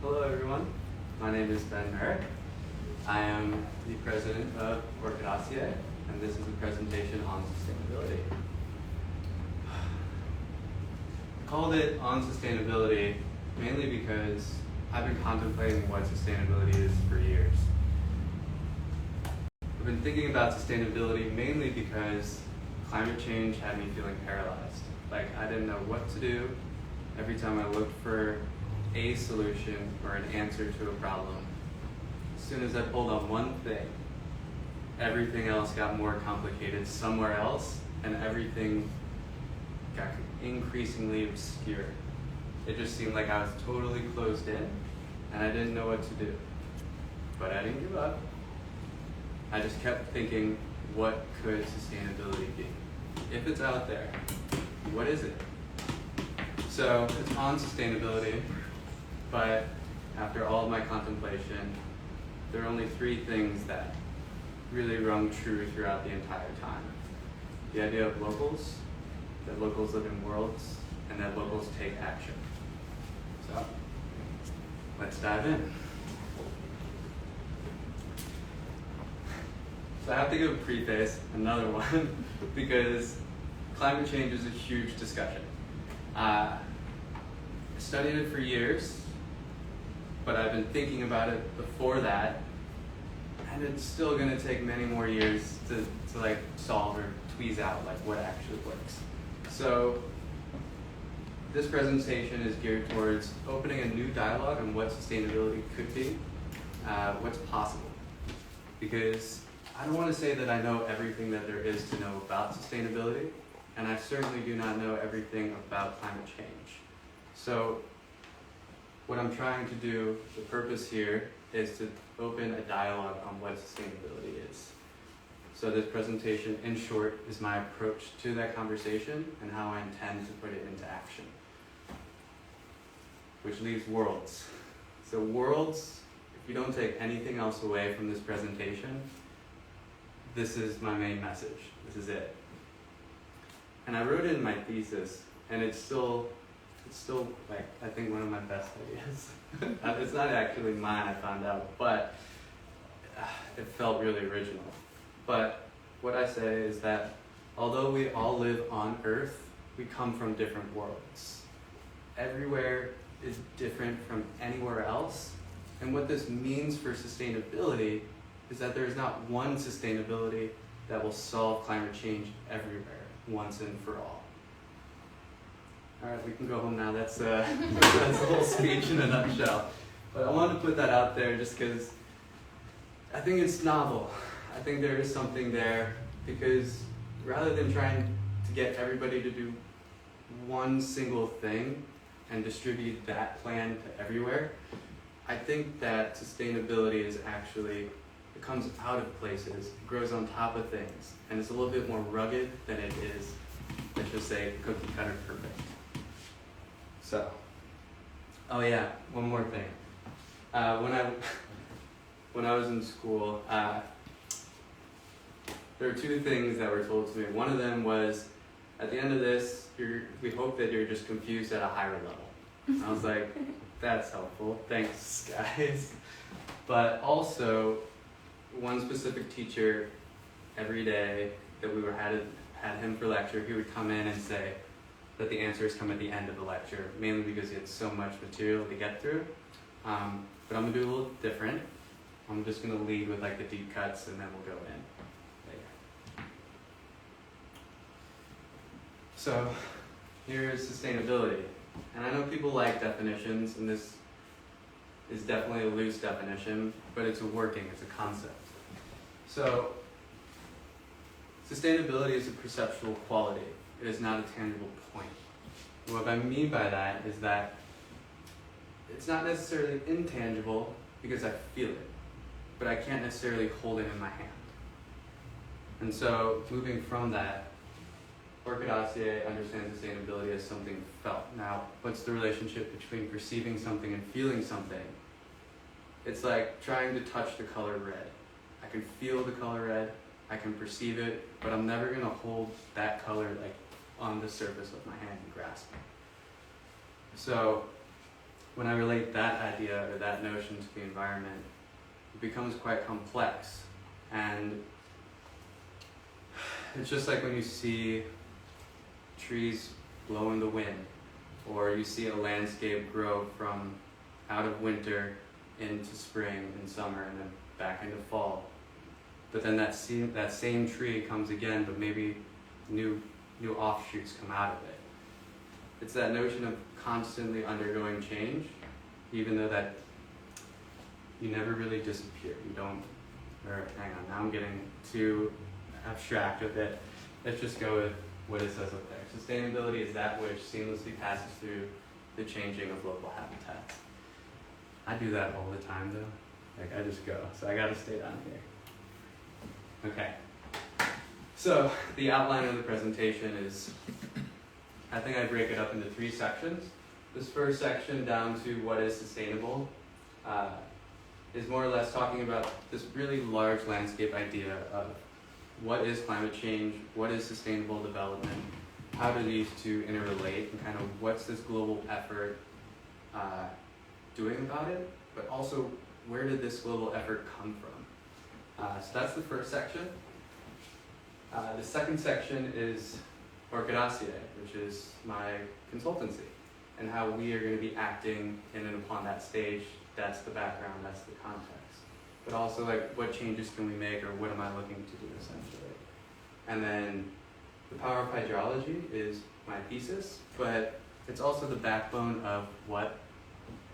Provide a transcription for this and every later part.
Hello everyone, my name is Merrick. I am the president of Orkydaceae, and this is a presentation on sustainability. I called it on sustainability mainly because I've been contemplating what sustainability is for years. I've been thinking about sustainability mainly because climate change had me feeling paralyzed. Like I didn't know what to do. Every time I looked for a solution or an answer to a problem, as soon as I pulled on one thing, everything else got more complicated somewhere else, and everything got increasingly obscure. It just seemed like I was totally closed in, and I didn't know what to do. But I didn't give up. I just kept thinking, what could sustainability be? If it's out there, what is it? So it's on sustainability, but after all of my contemplation, there are only three things that really rung true throughout the entire time. The idea of locals, that locals live in worlds, and that locals take action. So let's dive in. So I have to give a preface, another one, because climate change is a huge discussion. I studied it for years, but I've been thinking about it before that, and it's still going to take many more years to like solve or tweeze out like what actually works. So this presentation is geared towards opening a new dialogue on what sustainability could be, what's possible. Because I don't want to say that I know everything that there is to know about sustainability, and I certainly do not know everything about climate change. So what I'm trying to do, the purpose here, is to open a dialogue on what sustainability is. So this presentation, in short, is my approach to that conversation and how I intend to put it into action. Which leaves worlds. So worlds, if you don't take anything else away from this presentation, this is my main message. This is it. And I wrote it in my thesis, and it's still like, I think one of my best ideas. It's not actually mine, I found out, but it felt really original. But what I say is that although we all live on Earth, we come from different worlds. Everywhere is different from anywhere else. And what this means for sustainability is that there is not one sustainability that will solve climate change everywhere, once and for all. All right, we can go home now. That's the whole speech in a nutshell. But I wanted to put that out there just because I think it's novel. I think there is something there, because rather than trying to get everybody to do one single thing and distribute that plan to everywhere, I think that sustainability is actually, it comes out of places, it grows on top of things, and it's a little bit more rugged than it is, let's just say, cookie cutter perfect. So, oh yeah, one more thing. When I was in school, there were two things that were told to me. One of them was, at the end of this, we hope that you're just confused at a higher level. And I was like, that's helpful, thanks guys. But also, one specific teacher, every day that we had him for lecture, he would come in and say that the answers come at the end of the lecture, mainly because he had so much material to get through. But I'm gonna do a little different. I'm just gonna lead with like the deep cuts, and then we'll go in later. So here's sustainability. And I know people like definitions, and this is definitely a loose definition, but it's it's a concept. So sustainability is a perceptual quality. It is not a tangible point. And what I mean by that is that it's not necessarily intangible because I feel it, but I can't necessarily hold it in my hand. And so moving from that, Orkydaceae understands sustainability as something felt. Now, what's the relationship between perceiving something and feeling something? It's like trying to touch the color red. I can feel the color red, I can perceive it, but I'm never gonna hold that color like on the surface of my hand and grasp it. So when I relate that idea about, or that notion to the environment, it becomes quite complex. And it's just like when you see trees blow in the wind, or you see a landscape grow from out of winter into spring and summer and then back into fall. But then that same tree comes again, but maybe new offshoots come out of it. It's that notion of constantly undergoing change, even though that you never really disappear. You don't, or hang on, now I'm getting too abstract with it. Let's just go with what it says up there. Sustainability is that which seamlessly passes through the changing of local habitats. I do that all the time though. Like I just go, so I gotta stay down here. Okay. So the outline of the presentation is, I think I break it up into 3 sections. This first section down to what is sustainable is more or less talking about this really large landscape idea of what is climate change, what is sustainable development, how do these two interrelate, and kind of what's this global effort doing about it, but also where did this global effort come from? So that's the first section. The second section is Orkydaceae, which is my consultancy, and how we are going to be acting in and upon that stage. That's the background, that's the context. But also, like, what changes can we make, or what am I looking to do, essentially? And then the power of hydrology is my thesis, but it's also the backbone of what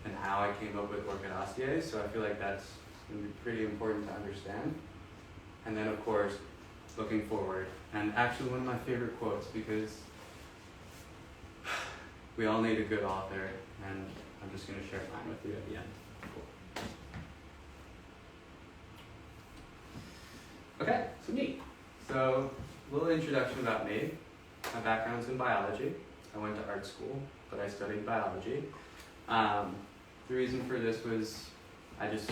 and how I came up with Orkydaceae, so I feel like that's going to be pretty important to understand. And then, of course, looking forward, and actually one of my favorite quotes, because we all need a good author, and I'm just going to share mine with you at the end. Cool. Okay, so me. So, a little introduction about me. My background's in biology. I went to art school, but I studied biology. The reason for this was I just,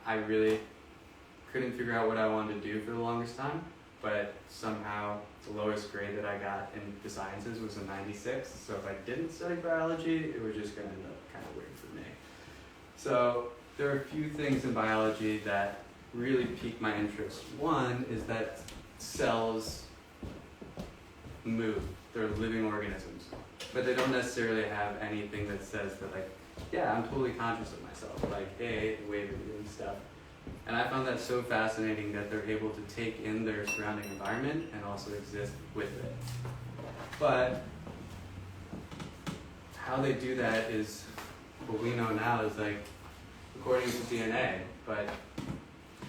I really couldn't figure out what I wanted to do for the longest time, but somehow the lowest grade that I got in the sciences was a 96, so if I didn't study biology, it was just going to end up kind of weird for me. So there are a few things in biology that really piqued my interest. One is that cells move. They're living organisms, but they don't necessarily have anything that says that, like, yeah, I'm totally conscious of myself, like, hey, the way they're doing stuff. And I found that so fascinating that they're able to take in their surrounding environment and also exist with it. But how they do that is what we know now is, like, according to DNA. But,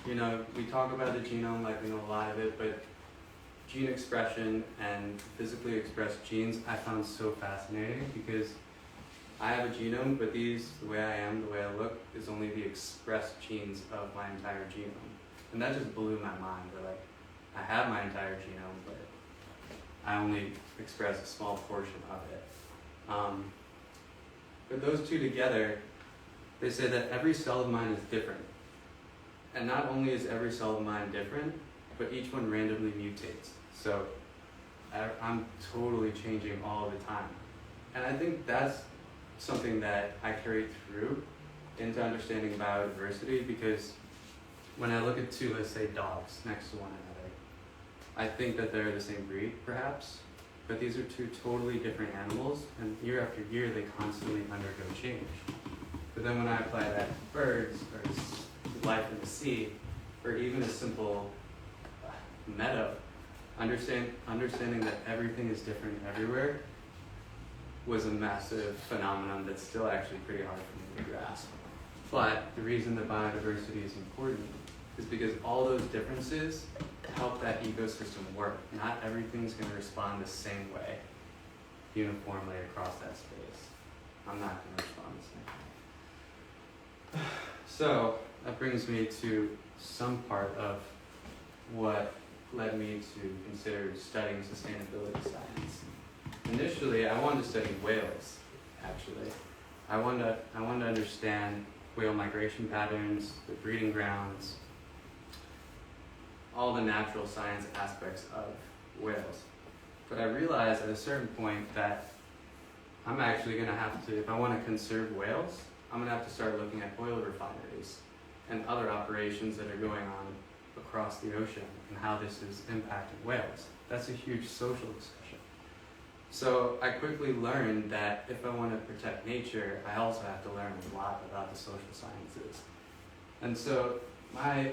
we talk about the genome like we know a lot of it, but gene expression and physically expressed genes I found so fascinating, because I have a genome, but the way I am, the way I look, is only the expressed genes of my entire genome. And that just blew my mind. But, like, I have my entire genome, but I only express a small portion of it. But those two together, they say that every cell of mine is different. And not only is every cell of mine different, but each one randomly mutates. So I'm totally changing all the time. And I think that's something that I carry through into understanding biodiversity, because when I look at two, let's say, dogs next to one another, I think that they're the same breed, perhaps, but these are two totally different animals, and year after year they constantly undergo change. But then when I apply that to birds, or life in the sea, or even a simple meadow, understanding that everything is different everywhere was a massive phenomenon that's still actually pretty hard for me to grasp. But the reason that biodiversity is important is because all those differences help that ecosystem work. Not everything's going to respond the same way uniformly across that space. I'm not going to respond the same way. So that brings me to some part of what led me to consider studying sustainability science. Initially, I wanted to study whales, actually. I wanted to understand whale migration patterns, the breeding grounds, all the natural science aspects of whales. But I realized at a certain point that I'm actually going to have to, if I want to conserve whales, I'm going to have to start looking at oil refineries and other operations that are going on across the ocean and how this is impacting whales. That's a huge social discussion. So I quickly learned that if I want to protect nature, I also have to learn a lot about the social sciences. And so my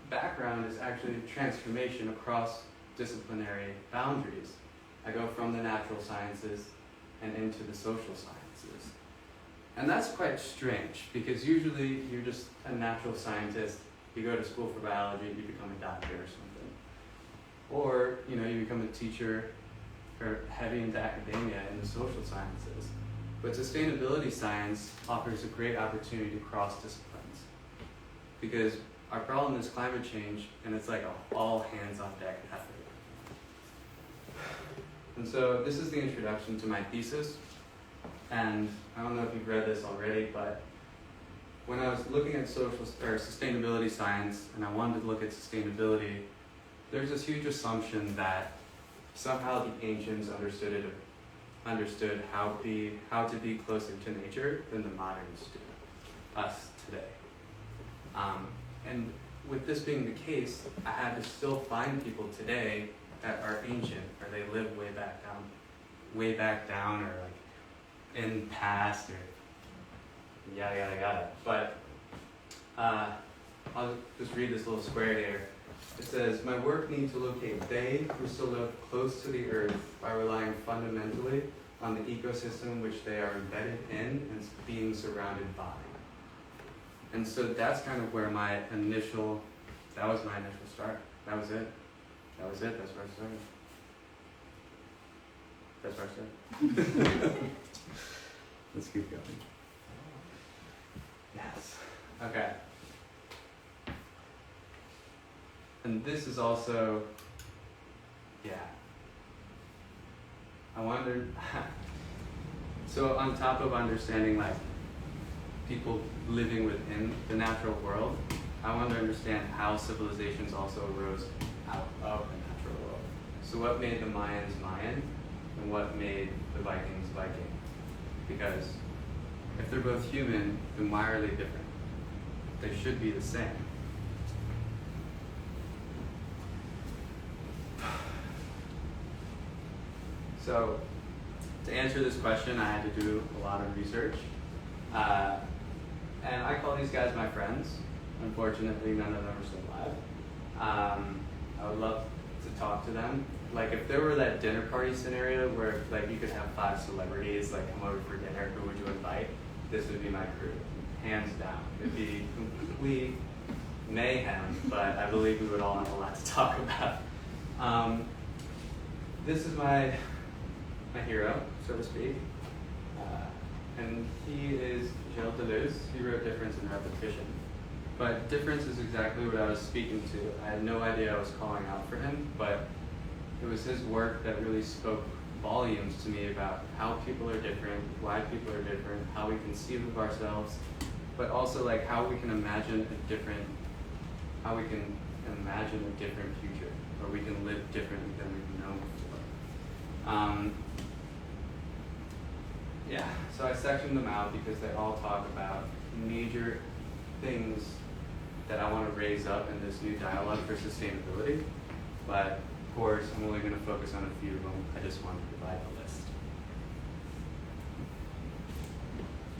background is actually transformation across disciplinary boundaries. I go from the natural sciences and into the social sciences. And that's quite strange, because usually you're just a natural scientist, you go to school for biology, you become a doctor or something. Or, you become a teacher or heavy into academia in the social sciences. But sustainability science offers a great opportunity to cross disciplines, because our problem is climate change, and it's like a all hands on deck effort. And so this is the introduction to my thesis. And I don't know if you've read this already, but when I was looking at sustainability science, and I wanted to look at sustainability, there's this huge assumption that somehow the ancients understood how to be closer to nature than the moderns do, us today. And with this being the case, I had to still find people today that are ancient, or they live way back down, or like in past, or yada yada yada. But I'll just read this little square here. It says, my work needs to locate they who still live close to the earth by relying fundamentally on the ecosystem which they are embedded in and being surrounded by. And so that's kind of where that was my initial start. That was it. That's where I started. Let's keep going. Yes. Okay. And this is also, I wondered, so on top of understanding like people living within the natural world, I want to understand how civilizations also arose out of the natural world. So what made the Mayans Mayan, and what made the Vikings Viking? Because if they're both human, then why are they different? They should be the same. So to answer this question, I had to do a lot of research. And I call these guys my friends. Unfortunately, none of them are still alive. I would love to talk to them. Like if there were that dinner party scenario where like you could have 5 celebrities like come over for dinner, who would you invite? This would be my crew, hands down. It'd be complete mayhem, but I believe we would all have a lot to talk about. This is my hero, so to speak. And he is Gilles Deleuze. He wrote Difference and Repetition. But difference is exactly what I was speaking to. I had no idea I was calling out for him, but it was his work that really spoke volumes to me about how people are different, why people are different, how we conceive of ourselves, but also like how we can imagine a different future, or we can live differently than we've known before. So I sectioned them out because they all talk about major things that I want to raise up in this new dialogue for sustainability. But of course, I'm only going to focus on a few of them. I just want to provide the list.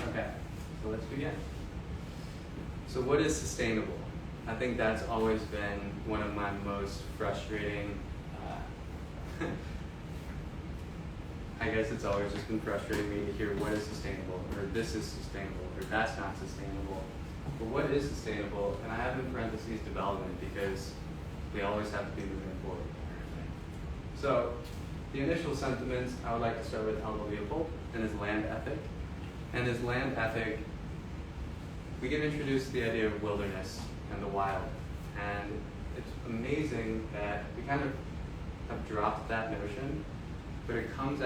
Okay, so let's begin. So what is sustainable? I think that's always been one of my most frustrating I guess it's always just been frustrating me to hear what is sustainable, or this is sustainable, or that's not sustainable. But what is sustainable? And I have in parentheses development because we always have to be moving forward. So the initial sentiments, I would like to start with Aldo Leopold and his land ethic. And his land ethic, we get introduced to the idea of wilderness and the wild. And it's amazing that we kind of have dropped that notion, but it comes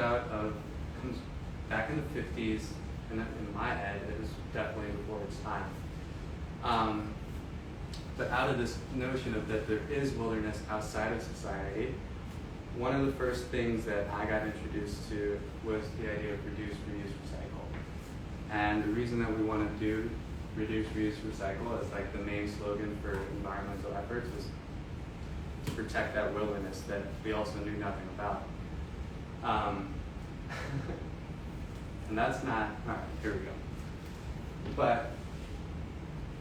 back in the 50s, and in my head, it was definitely before its time. But out of this notion of that there is wilderness outside of society, one of the first things that I got introduced to was the idea of reduce, reuse, recycle. And the reason that we want to do reduce, reuse, recycle as like the main slogan for environmental efforts is to protect that wilderness that we also knew nothing about. And that's not, all right, here we go. But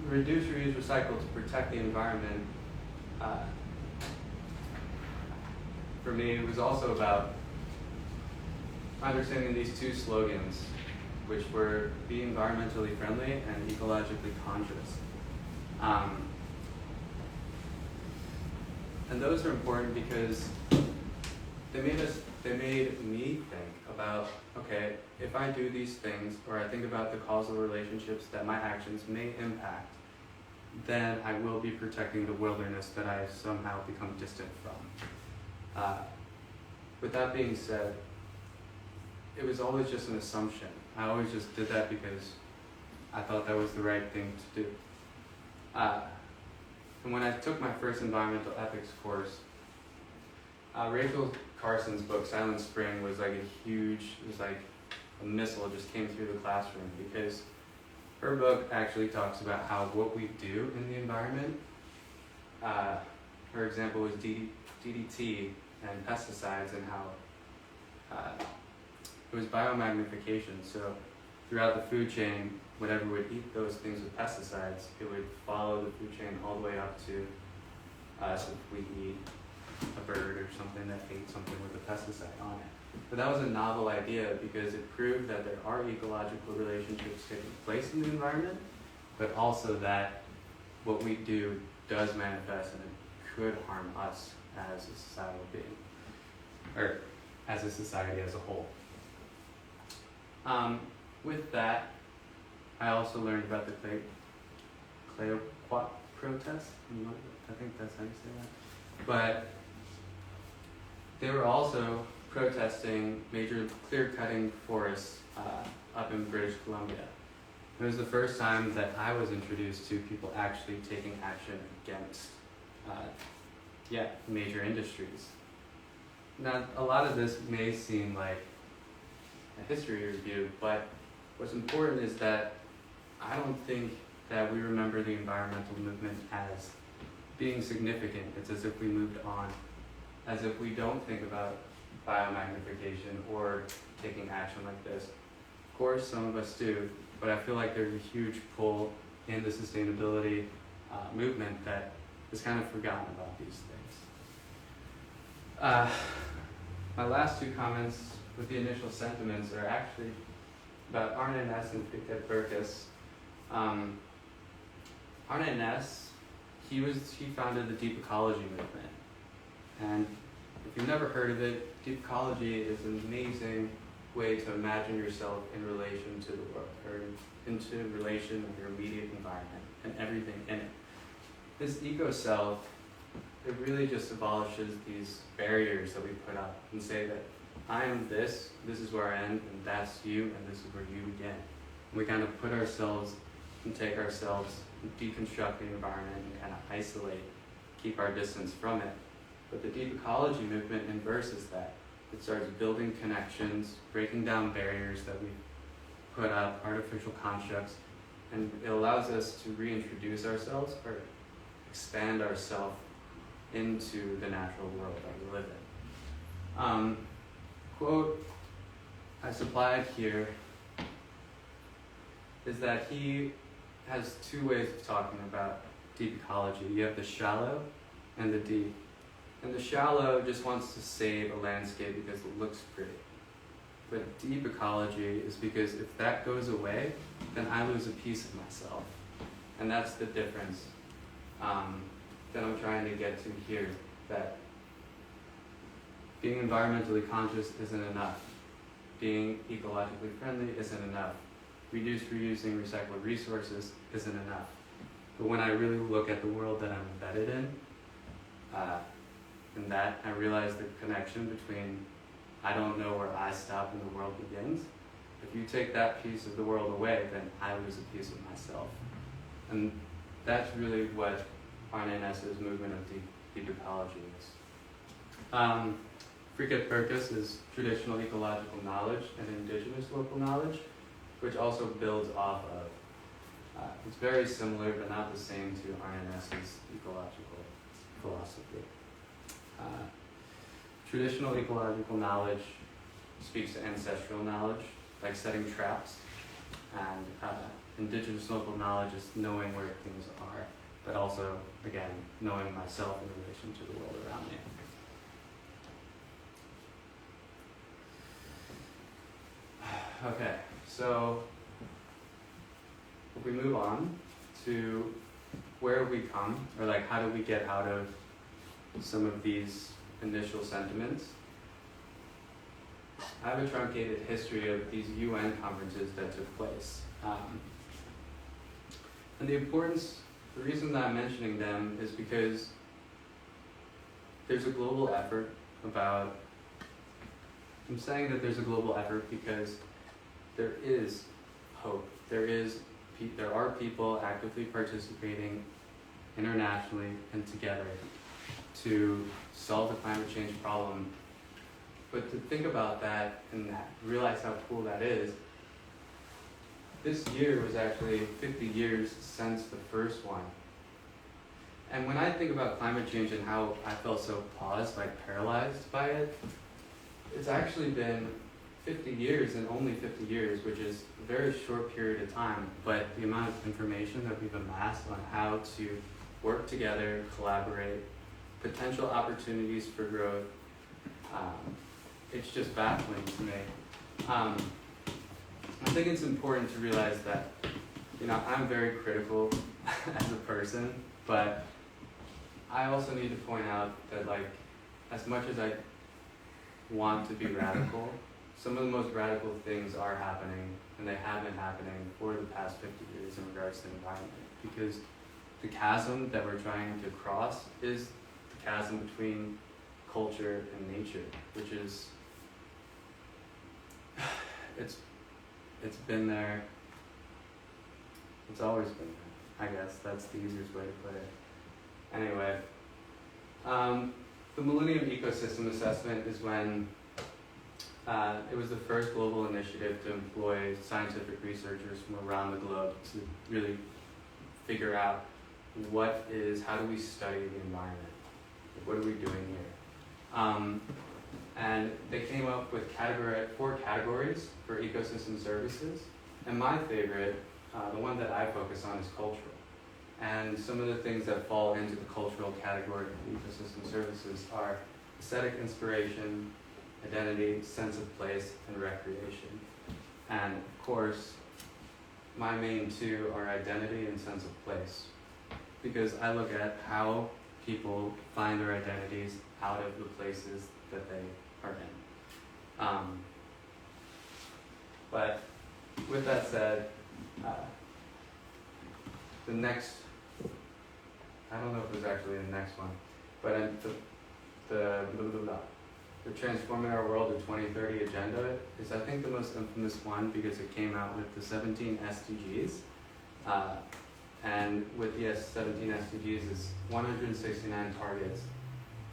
reduce, reuse, recycle to protect the environment, for me, it was also about understanding these two slogans, which were be environmentally friendly and ecologically conscious. And those are important because they made me think about, okay, if I do these things, or I think about the causal relationships that my actions may impact, then I will be protecting the wilderness that I have somehow become distant from. With that being said, it was always just an assumption. I always just did that because I thought that was the right thing to do. And when I took my first environmental ethics course, Rachel Carson's book, Silent Spring, was like it was like a missile just came through the classroom, because her book actually talks about how what we do in the environment, her example was DDT and pesticides, and how it was biomagnification. So throughout the food chain, whatever would eat those things with pesticides, it would follow the food chain all the way up to us if we eat a bird or something that ate something with a pesticide on it. But that was a novel idea because it proved that there are ecological relationships taking place in the environment, but also that what we do does manifest and it could harm us as a societal being, or as a society as a whole. With that, I also learned about the Clayoquot protest. I think that's how you say that. But they were also protesting major clear-cutting forests up in British Columbia. It was the first time that I was introduced to people actually taking action against major industries. Now, a lot of this may seem like a history review, but what's important is that I don't think that we remember the environmental movement as being significant. It's as if we moved on, as if we don't think about biomagnification or taking action like this. Of course, some of us do, but I feel like there's a huge pull in the sustainability movement that is kind of forgotten about these things. My last two comments with the initial sentiments are actually about Arne Næss and Fritjof Berkus. Arne Næss, he founded the deep ecology movement. And if you've never heard of it, deep ecology is an amazing way to imagine yourself in relation to the world, or into relation with your immediate environment and everything in it. This eco-self, it really just abolishes these barriers that we put up and say that I am this is where I end, and that's you, and this is where you begin. And we kind of put ourselves and take ourselves and deconstruct the environment and kind of isolate, keep our distance from it. But the deep ecology movement inverses that. It starts building connections, breaking down barriers that we put up, artificial constructs, and it allows us to reintroduce ourselves or expand ourselves into the natural world that we live in. Quote I supplied here is that he has two ways of talking about deep ecology. You have the shallow and the deep. And the shallow just wants to save a landscape because it looks pretty. But deep ecology is because if that goes away, then I lose a piece of myself. And that's the difference that I'm trying to get to here, that being environmentally conscious isn't enough. Being ecologically friendly isn't enough. Reduce, reusing, recycled resources isn't enough. But when I really look at the world that I'm embedded in that I realize the connection between I don't know where I stop and the world begins. If you take that piece of the world away, then I lose a piece of myself. And that's really what Arne Næss's movement of deep ecology is. Fritjof Berkus is traditional ecological knowledge and indigenous local knowledge, which also builds off of. It's very similar, but not the same to Orkydaceae's ecological philosophy. Traditional ecological knowledge speaks to ancestral knowledge, like setting traps, and indigenous local knowledge is knowing where things are, but also, again, knowing myself in relation to the world around me. Okay, so if we move on to where have we come, or like how do we get out of some of these initial sentiments? I have a truncated history of these UN conferences that took place. And the reason that I'm mentioning them is because there's a global effort I'm saying that there's a global effort because there is hope. There are people actively participating internationally and together to solve the climate change problem. But to think about that and realize how cool that is, this year was actually 50 years since the first one. And when I think about climate change and how I felt so paused, like paralyzed by it, it's actually been 50 years and only 50 years, which is a very short period of time, but the amount of information that we've amassed on how to work together, collaborate, potential opportunities for growth, it's just baffling to me. I think it's important to realize that, I'm very critical as a person, but I also need to point out that, as much as I want to be radical, some of the most radical things are happening, and they have been happening for the past 50 years in regards to the environment, because the chasm that we're trying to cross is the chasm between culture and nature, which is, it's been there, it's always been there, I guess. That's the easiest way to put it. Anyway, the Millennium Ecosystem Assessment is when it was the first global initiative to employ scientific researchers from around the globe to really figure out how do we study the environment? What are we doing here? And they came up with 4 categories for ecosystem services. And my favorite, the one that I focus on, is cultural. And some of the things that fall into the cultural category of ecosystem services are aesthetic inspiration, identity, sense of place, and recreation. And of course, my main 2 are identity and sense of place, because I look at how people find their identities out of the places that they are in. But with that said, the next, I don't know if it was actually the next one, but the Transforming Our World to 2030 agenda is, I think, the most infamous one because it came out with the 17 SDGs. And with the 17 SDGs is 169 targets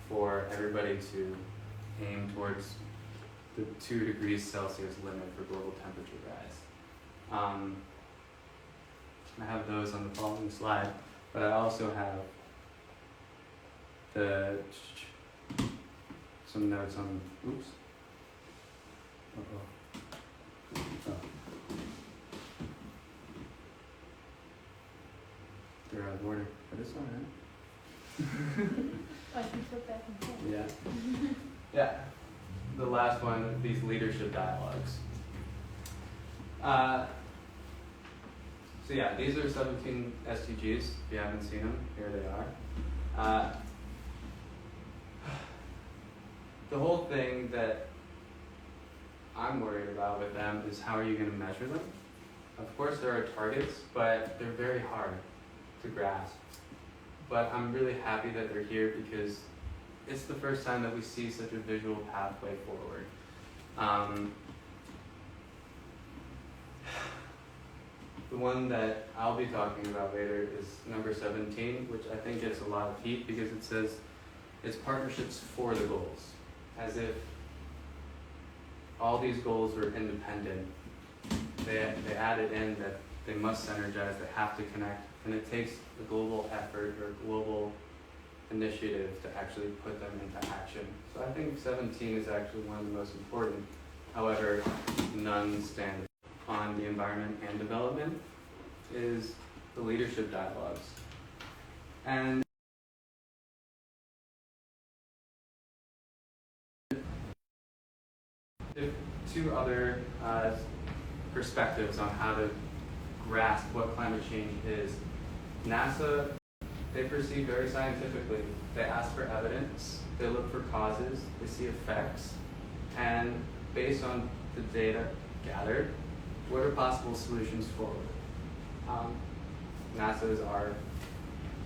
for everybody to aim towards the 2 degrees Celsius limit for global temperature rise. I have those on the following slide, but I also have some notes on, oops. Oh. They're out of order, but it's all right. I can flip back and forth. Yeah. Yeah. The last one, these leadership dialogues. So yeah, these are 17 SDGs. If you haven't seen them, here they are. The whole thing that I'm worried about with them is how are you going to measure them? Of course there are targets, but they're very hard to grasp. But I'm really happy that they're here because it's the first time that we see such a visual pathway forward. The one that I'll be talking about later is number 17, which I think gets a lot of heat because it says it's partnerships for the goals, as if all these goals are independent they added in that they must synergize, they have to connect, and it takes a global effort or global initiative to actually put them into action. So I think 17 is actually one of the most important. However, none stand on the environment and development is the leadership dialogues. And two other perspectives on how to grasp what climate change is. NASA, they proceed very scientifically. They ask for evidence, they look for causes, they see effects, and based on the data gathered, what are possible solutions forward? NASA is our,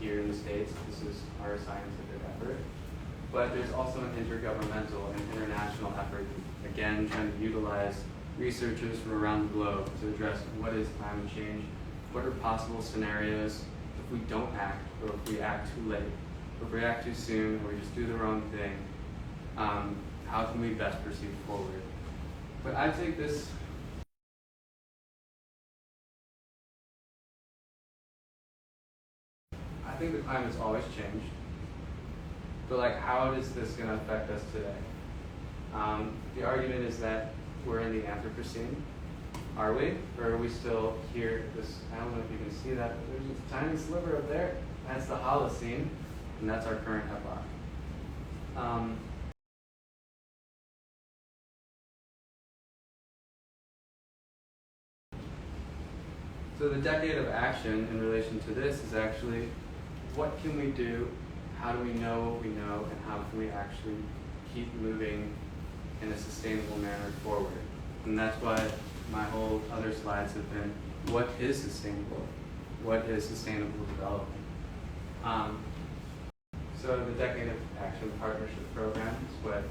here in the States, this is our scientific effort, but there's also an intergovernmental and international effort, again, trying to utilize researchers from around the globe to address what is climate change, what are possible scenarios if we don't act, or if we act too late, or if we act too soon, or we just do the wrong thing, how can we best proceed forward? But I take this I think the climate's always changed, but like, how is this going to affect us today? The argument is that we're in the Anthropocene. Are we? Or are we still here? I don't know if you can see that, but there's a tiny sliver up there. That's the Holocene, and that's our current epoch. So the decade of action in relation to this is actually, what can we do? How do we know what we know? And how can we actually keep moving in a sustainable manner forward? And that's why my whole other slides have been, what is sustainable? What is sustainable development? So the Decade of Action Partnership Program is what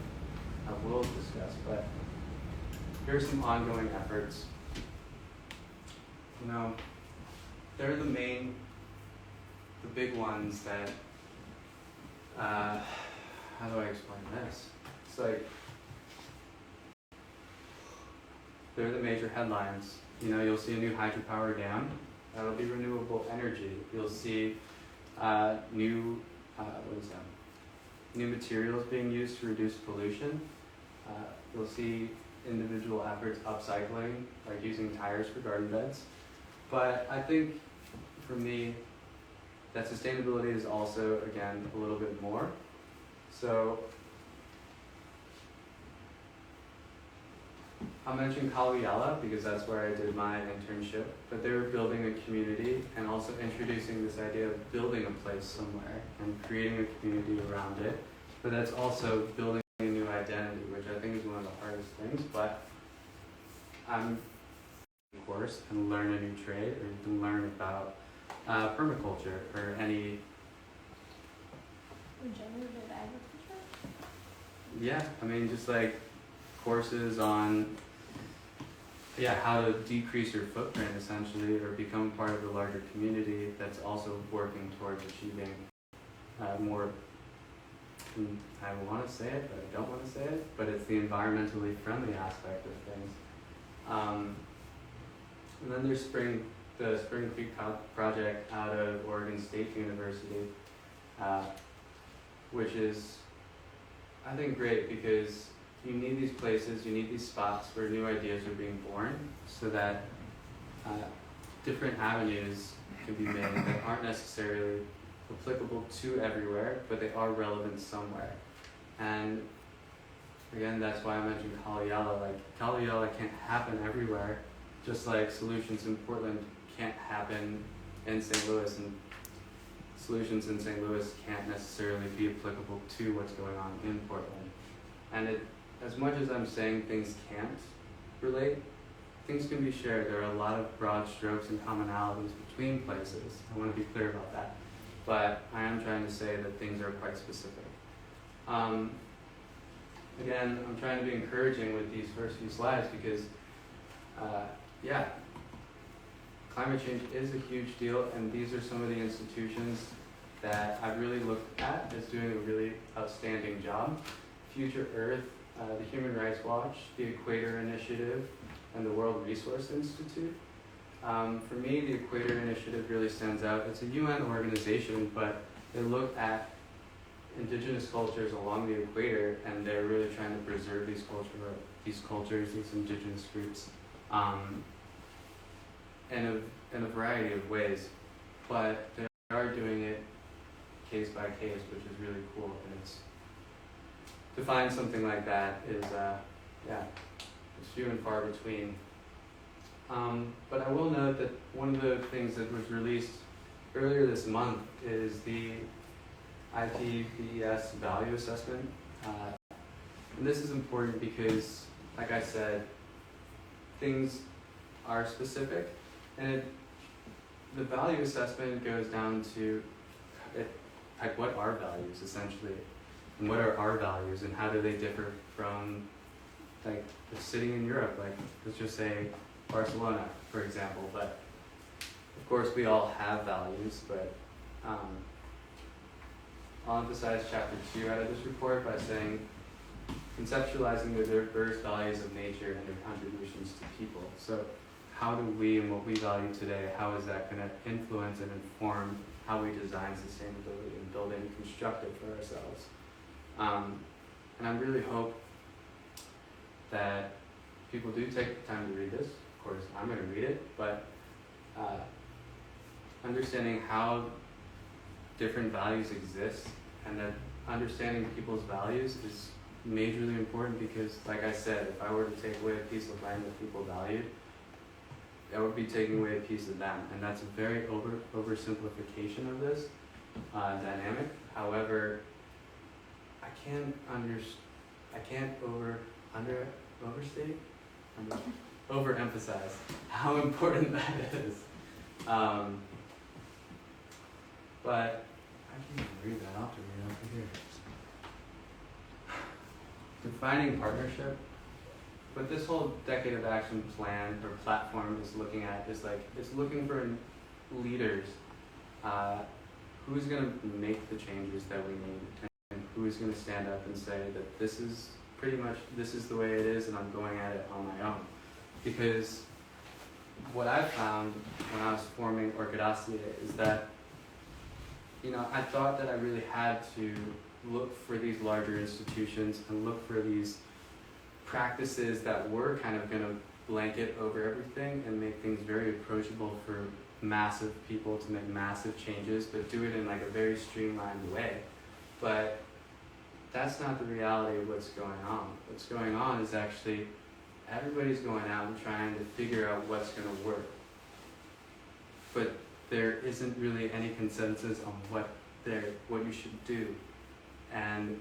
I will discuss, but here are some ongoing efforts. You know, they're the big ones that, how do I explain this? It's like, they're the major headlines. You know, you'll see a new hydropower dam. That'll be renewable energy. You'll see new materials being used to reduce pollution. You'll see individual efforts upcycling, like using tires for garden beds. But I think, for me, that sustainability is also, again, a little bit more. So I'll mention Kaluyala because that's where I did my internship, but they were building a community and also introducing this idea of building a place somewhere and creating a community around it. But that's also building a new identity, which I think is one of the hardest things, but I'm course and learn a new trade, or you can learn about permaculture or any regenerative agriculture. Yeah, I mean, just like courses on how to decrease your footprint essentially, or become part of the larger community that's also working towards achieving more. I want to say it, but I don't want to say it. But it's the environmentally friendly aspect of things. And then there's the Spring Creek project out of Oregon State University, which is, I think, great because you need these places, you need these spots where new ideas are being born so that different avenues can be made that aren't necessarily applicable to everywhere, but they are relevant somewhere. And again, that's why I mentioned Kaluyala. Like, Kaluyala can't happen everywhere, just like solutions in Portland can't happen in St. Louis, and solutions in St. Louis can't necessarily be applicable to what's going on in Portland. And as much as I'm saying things can't relate, things can be shared. There are a lot of broad strokes and commonalities between places. I want to be clear about that. But I am trying to say that things are quite specific. Again, I'm trying to be encouraging with these first few slides because climate change is a huge deal, and these are some of the institutions that I've really looked at as doing a really outstanding job. Future Earth, the Human Rights Watch, the Equator Initiative, and the World Resource Institute. For me, the Equator Initiative really stands out. It's a UN organization, but they look at indigenous cultures along the equator, and they're really trying to preserve these cultures, these indigenous groups, in a variety of ways. But they are doing it case by case, which is really cool. And it's, to find something like that is, it's few and far between. But I will note that one of the things that was released earlier this month is the IPBES value assessment. And this is important because, like I said, things are specific, and the value assessment goes down to like what are values essentially, and what are our values, and how do they differ from like the city in Europe, like let's just say Barcelona, for example. But of course we all have values, but I'll emphasize chapter 2 out of this report by saying conceptualizing the diverse values of nature and their contributions to people. So how do we and what we value today, how is that going to influence and inform how we design sustainability and building constructive for ourselves? And I really hope that people do take the time to read this. Of course, I'm going to read it, but understanding how different values exist, and that understanding people's values is majorly important because, like I said, if I were to take away a piece of land that people valued, I would be taking away a piece of them, and that's a very oversimplification of this dynamic. However, I can't overemphasize how important that is. But I can't even read that. I'll have to read it over here. Defining partnership. What this whole decade of action plan or platform is looking at is like, it's looking for leaders. Who's going to make the changes that we need, and who's going to stand up and say that this is the way it is, and I'm going at it on my own. Because what I found when I was forming Orkydaceae is that, I thought that I really had to look for these larger institutions and look for these practices that were kind of going to blanket over everything and make things very approachable for massive people to make massive changes, but do it in like a very streamlined way. But that's not the reality of what's going on. What's going on is actually everybody's going out and trying to figure out what's going to work. But there isn't really any consensus on what you should do. And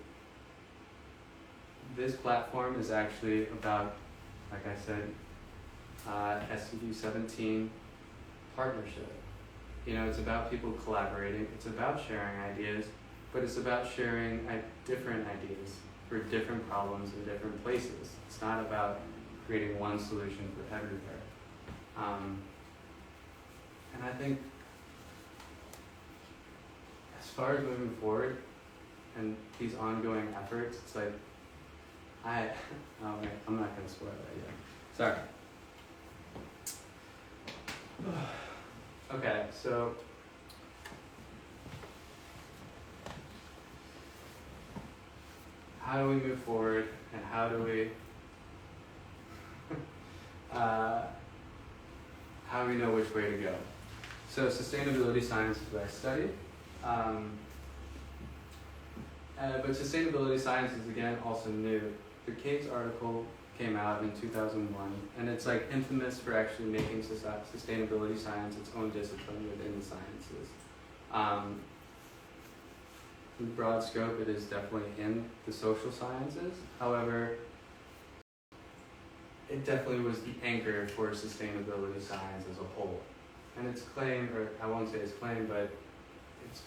this platform is actually about, like I said, SCD 17 partnership. It's about people collaborating, it's about sharing ideas, but it's about sharing different ideas for different problems in different places. It's not about creating one solution for everywhere. And I think as far as moving forward and these ongoing efforts, it's like, I'm not going to spoil that yet. Sorry. Okay, so how do we move forward, and how do we know which way to go? So sustainability science is what I studied. But sustainability science is, again, also new. The Caves article came out in 2001, and it's like infamous for actually making sustainability science its own discipline within the sciences. In broad scope, it is definitely in the social sciences. However, it definitely was the anchor for sustainability science as a whole. And its claim, or I won't say its claim, but its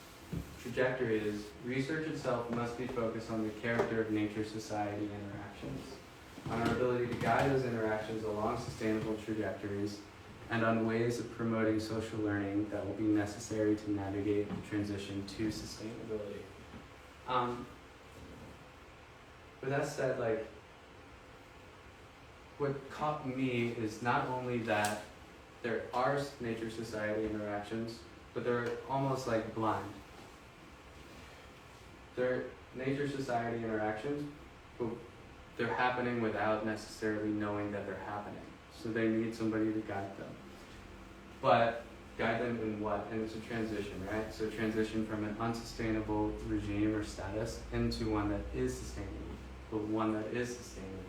trajectory is research itself must be focused on the character of nature-society interactions, on our ability to guide those interactions along sustainable trajectories, and on ways of promoting social learning that will be necessary to navigate the transition to sustainability. With that said, what caught me is not only that there are nature-society interactions, but they're almost like blind. They're nature-society interactions, but they're happening without necessarily knowing that they're happening. So they need somebody to guide them. But guide them in what? And it's a transition, right? So transition from an unsustainable regime or status into one that is sustainable, but one that is sustainable.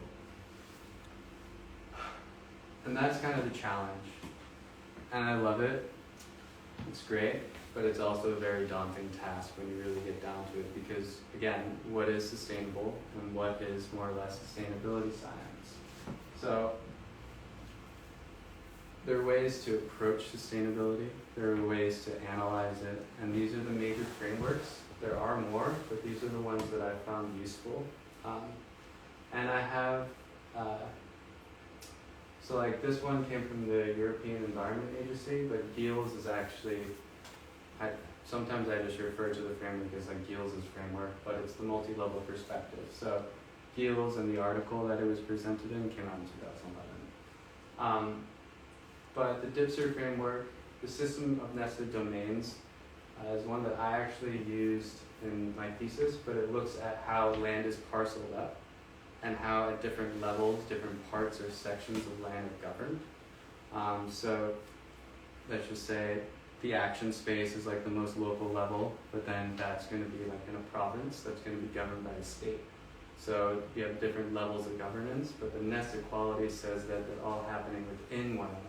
And that's kind of the challenge. And I love it. It's great, but it's also a very daunting task when you really get down to it because, again, what is sustainable and what is more or less sustainability science? So there are ways to approach sustainability. There are ways to analyze it. And these are the major frameworks. There are more, but these are the ones that I found useful. And I have, so like this one came from the European Environment Agency, but GEALS is actually, sometimes I just refer to the framework as like GEALS' framework, but it's the multi-level perspective. So GEALS and the article that it was presented in came out in 2011. But the DIPSR framework, the system of nested domains, is one that I actually used in my thesis, but it looks at how land is parceled up and how at different levels, different parts or sections of land are governed. So let's just say the action space is like the most local level, but then that's going to be like in a province that's going to be governed by a state. So you have different levels of governance, but the nest equality says that they're all happening within one another.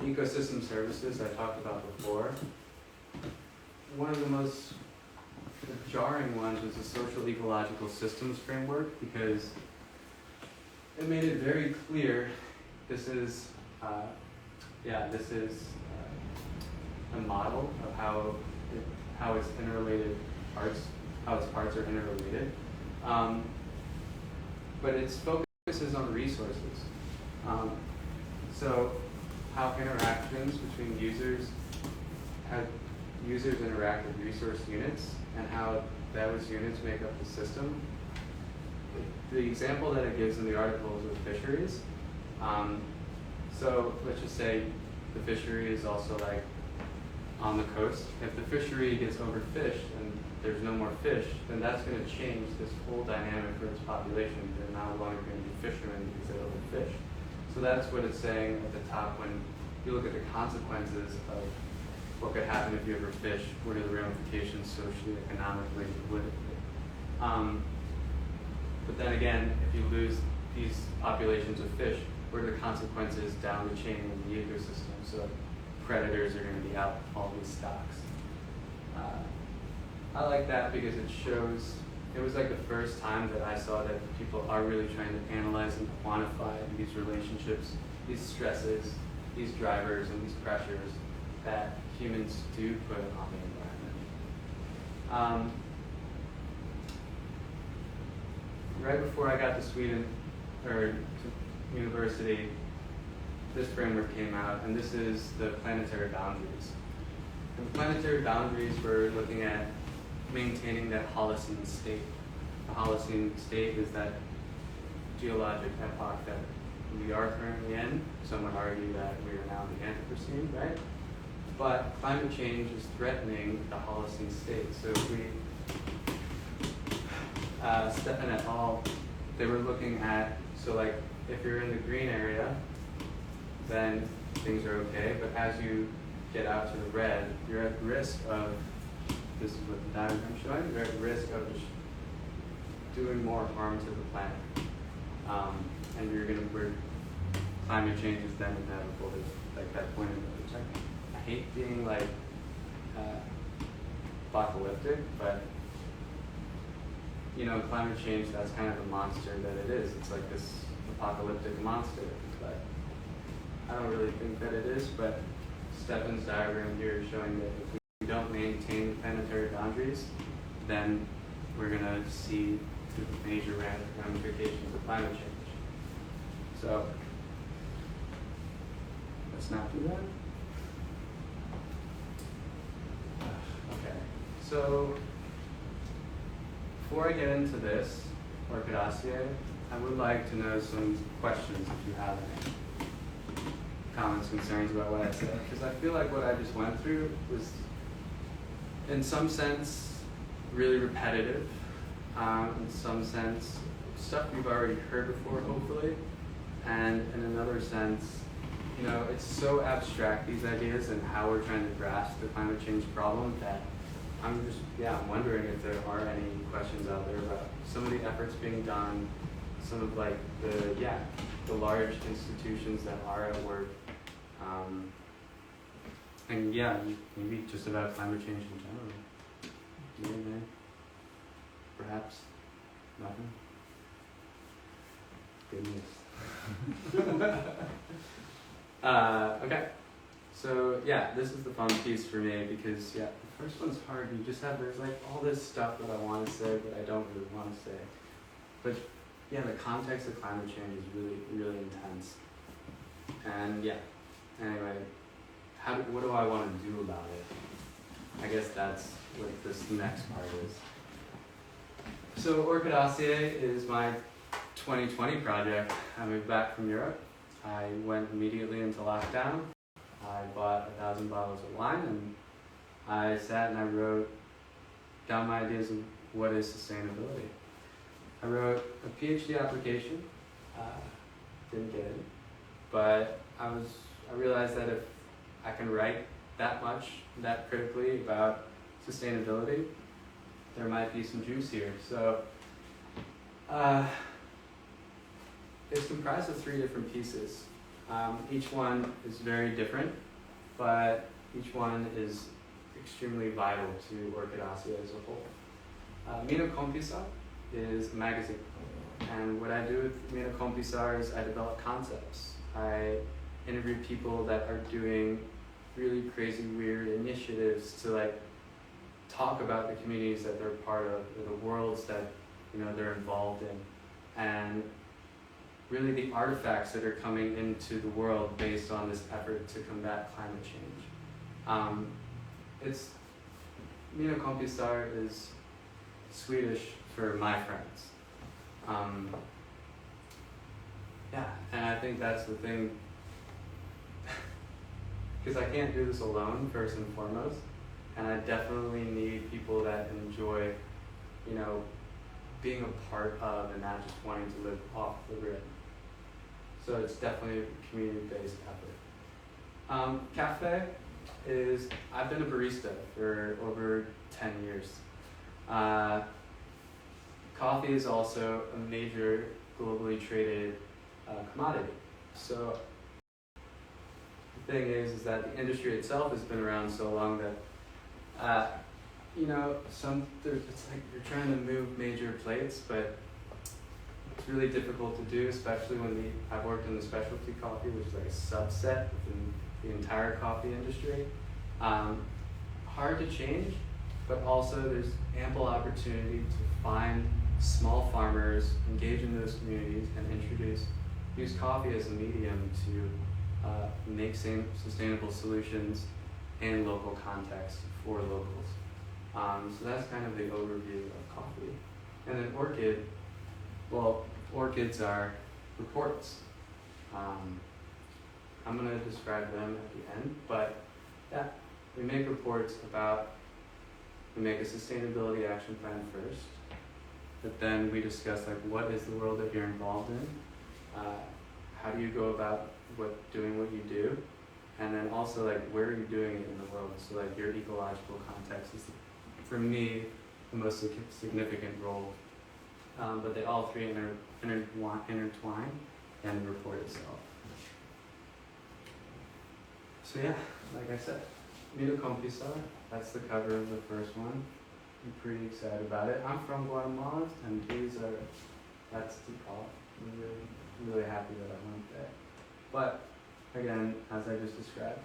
The ecosystem services I talked about before, one of the most jarring ones was the social ecological systems framework because it made it very clear this is a model of how its interrelated parts, how its parts are interrelated. But its focus is on resources. So how interactions between users, how users interact with resource units, and how those units make up the system. The example that it gives in the article is with fisheries. So let's just say the fishery is also like on the coast. If the fishery gets overfished and there's no more fish, then that's going to change this whole dynamic for its population. They're no longer going to be fishermen because they overfish. So that's what it's saying at the top when you look at the consequences of what could happen if you overfish. What are the ramifications socially, economically, politically? But then again, if you lose these populations of fish, what are the consequences down the chain in the ecosystem? So predators are going to be out all these stocks. I like that because it shows, it was like the first time that I saw that people are really trying to analyze and quantify these relationships, these stresses, these drivers, and these pressures that humans do put on the environment. Right before I got to Sweden, or to university, this framework came out, and this is the planetary boundaries. And the planetary boundaries, we're looking at maintaining that Holocene state. The Holocene state is that geologic epoch that we are currently in. Some would argue that we are now in the Anthropocene, right? But climate change is threatening the Holocene state. So if we, Stefan et al., they were looking at, so like if you're in the green area, then things are okay, but as you get out to the red, you're at risk of, this is what the diagram's showing, you're at risk of doing more harm to the planet. And you're gonna, climate change is then inevitable. There's like that point in the check. I hate being like apocalyptic, but you know, climate change, that's kind of the monster that it is. It's like this apocalyptic monster, but I don't really think that it is, but Stefan's diagram here is showing that if we don't maintain the planetary boundaries, then we're going to see the major ramifications of climate change. So let's not do that. Okay, so before I get into this, Orkydaceae, I would like to know some questions if you have any comments, concerns about what I said, because I feel like what I just went through was, in some sense, really repetitive. In some sense, stuff you've already heard before, hopefully, and in another sense, you know, it's so abstract, these ideas, and how we're trying to grasp the climate change problem, that I'm wondering if there are any questions out there about some of the efforts being done, some of like the large institutions that are at work, and maybe just about climate change in general. Maybe, perhaps, nothing. Good news. Okay, so this is the fun piece for me, because the first one's hard. You just there's like all this stuff that I want to say, but I don't really want to say. But the context of climate change is really, really intense. And anyway, what do I want to do about it? I guess that's what this next part is. So Orkydaceae is my 2020 project. I moved back from Europe. I went immediately into lockdown. I bought 1,000 bottles of wine, and I sat and I wrote down my ideas of what is sustainability. I wrote a PhD application, didn't get it, but I realized that if I can write that much, that critically about sustainability, there might be some juice here. So it's comprised of 3 different pieces. Each one is very different, but each one is extremely vital to Orkydaceae as a whole. Minocompisar is a magazine, and what I do with Minocompisar is I develop concepts. I interview people that are doing really crazy, weird initiatives to talk about the communities that they're part of, or the worlds that they're involved in, and really the artifacts that are coming into the world based on this effort to combat climate change. Minocompisar is Swedish for my friends. And I think that's the thing, because I can't do this alone, first and foremost, and I definitely need people that enjoy, being a part of and not just wanting to live off the grid. So it's definitely a community-based effort. Cafe is, I've been a barista for over 10 years. Coffee is also a major globally traded commodity. So the thing is that the industry itself has been around so long that, it's like you're trying to move major plates, but it's really difficult to do, especially when I've worked in the specialty coffee, which is like a subset within the entire coffee industry. Hard to change, but also there's ample opportunity to find small farmers, engage in those communities, and use coffee as a medium to make sustainable solutions in local context for locals. So that's kind of the overview of coffee. And then orchids are reports. I'm going to describe them at the end, but we make reports we make a sustainability action plan first, but then we discuss what is the world that you're involved in, how do you go about doing what you do, and then also where are you doing it in the world. So your ecological context is, for me, the most significant role. But they all 3 intertwine and the report itself. So like I said, Minocompisar, that's the cover of the first one. I'm pretty excited about it. I'm from Guatemala, and that's Tikal. I'm really, really happy that I went there. But again, as I just described,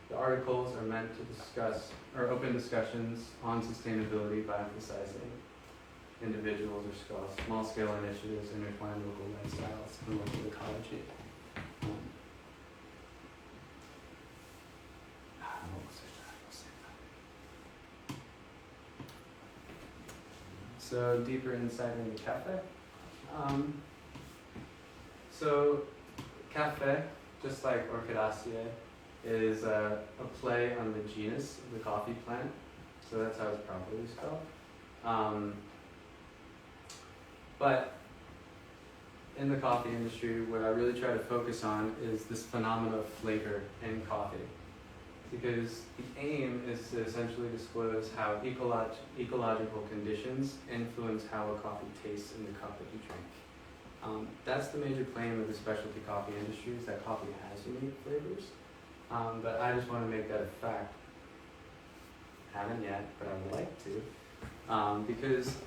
the articles are meant to discuss, or open discussions on sustainability by emphasizing individuals or small-scale initiatives, intertwine local lifestyles, and local ecology. So deeper insight into cafe. So cafe, just like Orkydaceae, is a play on the genus of the coffee plant. So that's how it's properly spelled. But in the coffee industry, what I really try to focus on is this phenomena of flavor in coffee. Because the aim is to essentially disclose how ecological conditions influence how a coffee tastes in the cup that you drink. That's the major claim of the specialty coffee industry, is that coffee has unique flavors. But I just want to make that a fact. Haven't yet, but I would like to. Because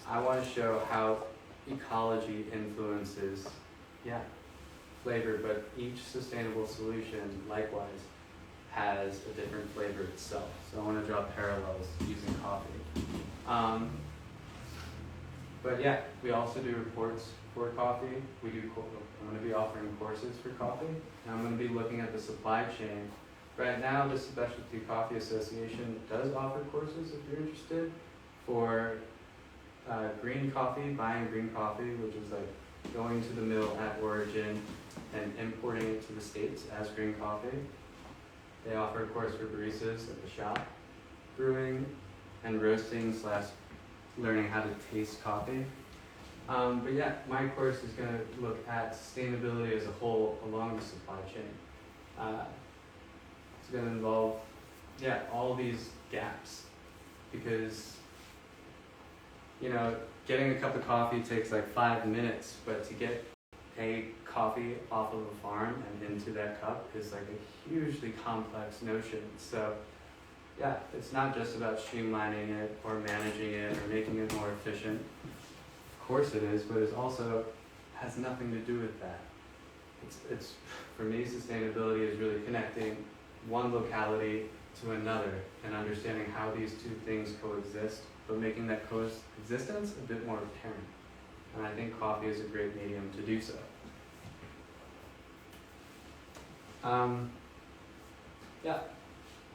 I want to show how ecology influences, flavor, but each sustainable solution likewise has a different flavor itself. So I want to draw parallels using coffee. But yeah, we also do reports for coffee. I'm going to be offering courses for coffee, and I'm going to be looking at the supply chain. Right now, the Specialty Coffee Association does offer courses if you're interested for green coffee, buying green coffee, which is like going to the mill at origin and importing it to the States as green coffee. They offer a course for baristas at the shop, brewing and roasting / learning how to taste coffee. But yeah, my course is going to look at sustainability as a whole along the supply chain. It's going to involve, all these gaps, because getting a cup of coffee takes like 5 minutes, but to get a coffee off of a farm and into that cup is like a hugely complex notion. So it's not just about streamlining it or managing it or making it more efficient. Of course it is, but it also has nothing to do with that. It's for me, sustainability is really connecting one locality to another and understanding how these two things coexist, but making that coexistence a bit more apparent. And I think coffee is a great medium to do so.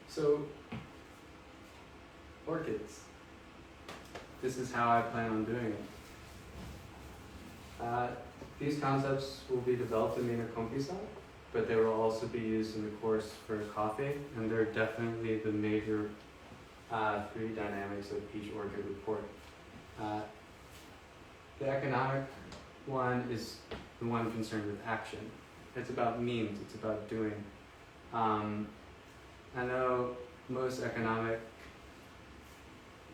So orchids. This is how I plan on doing it. These concepts will be developed in the consultancies, but they will also be used in the course for coffee, and they're definitely the major 3 dynamics of each orchid report. The economic one is the one concerned with action. It's about means, it's about doing. I know most economic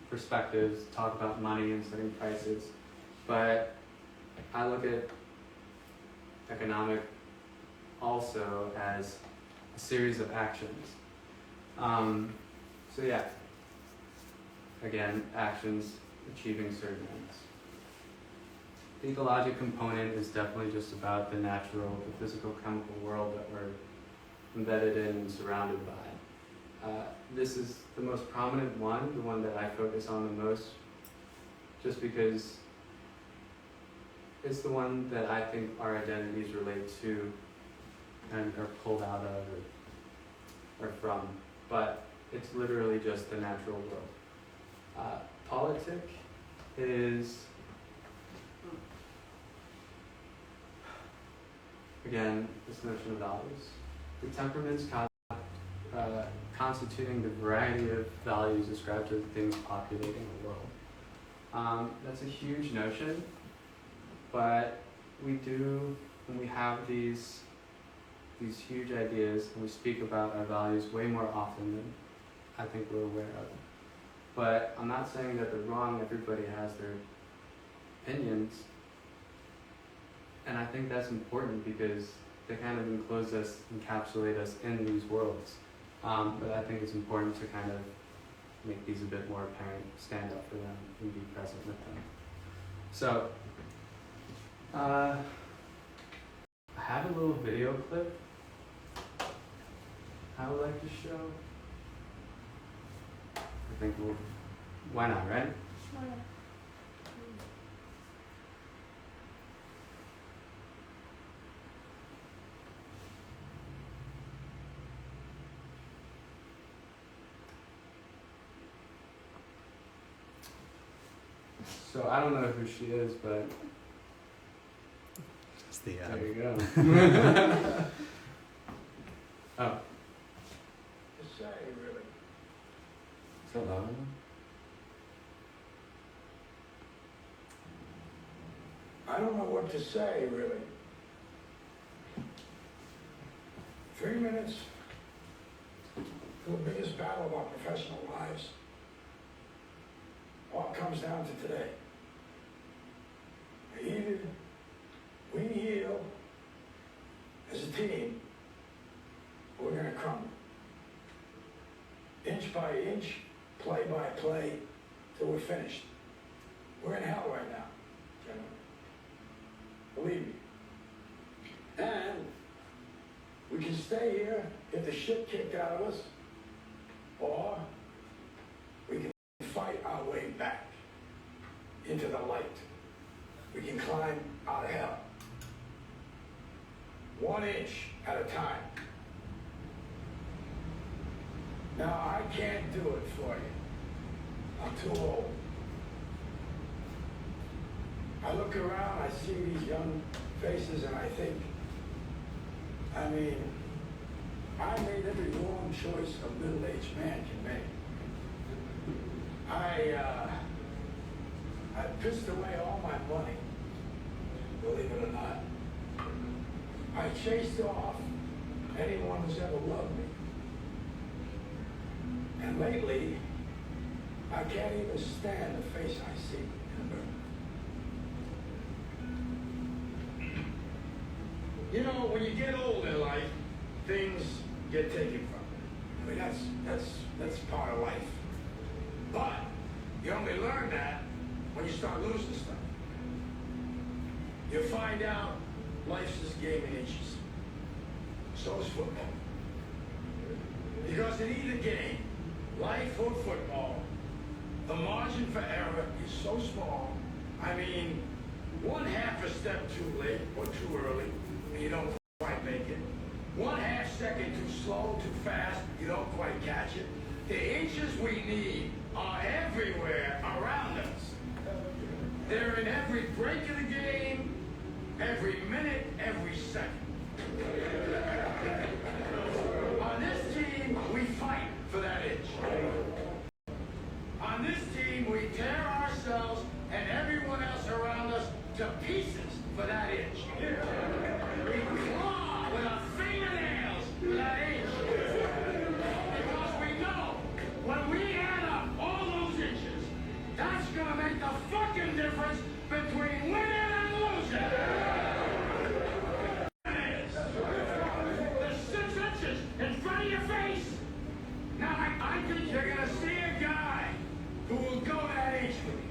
perspectives talk about money and setting prices, but I look at economic also as a series of actions. Again, actions achieving certain ends. The ecological component is definitely just about the natural, the physical chemical world that we're embedded in and surrounded by. This is the most prominent one, the one that I focus on the most, just because it's the one that I think our identities relate to and are pulled out of or from. But it's literally just the natural world. Politic is, again, this notion of values. The temperaments constituting the variety of values ascribed to the things populating the world. That's a huge notion, but we do, when we have these huge ideas, and we speak about our values way more often than I think we're aware of. But I'm not saying that they're wrong. Everybody has their opinions. And I think that's important because they kind of enclose us, encapsulate us in these worlds. But I think it's important to kind of make these a bit more apparent, stand up for them, and be present with them. So, I have a little video clip I would like to show. I think why not, right? Sure. So I don't know who she is, but It's the there you go. Oh, To say, really. is that loud enough? I don't know what to say, really. 3 minutes to the biggest battle of our professional lives. All comes down to today. Either we heal as a team, or we're gonna crumble. Inch by inch, play by play, till we're finished. We're in hell right now, gentlemen. Believe me. And we can stay here, get the shit kicked out of us, or we can fight our way back into the light. We can climb out of hell. 1 inch at a time. Now, I can't do it for you. I'm too old. I look around, I see these young faces, and I think, I made every wrong choice a middle-aged man can make. I pissed away all my money, believe it or not. I chased off anyone who's ever loved me. And lately, I can't even stand the face I see in the mirror. You know, when you get old in life, things get taken from you. I mean, that's part of life. But you only learn that when you start losing stuff. You find out life's this game in inches. So is football. Because in either game, life or football, the margin for error is so small. I mean, 1/2 a step too late or too early, and you don't quite make it. 1/2 second too slow, too fast, you don't quite catch it. The inches we need are everywhere around us. They're in every break of the game, every minute, every second. On this team, we fight for that inch. On this team, we tear ourselves and everyone else around us to pieces for that inch. We claw with our fingernails for that inch. Because we know when we add up all those inches, that's gonna make the fucking difference between winning and losing. The 6 inches in front of your face. Now, I think you're gonna see a guy who will go that inch with you.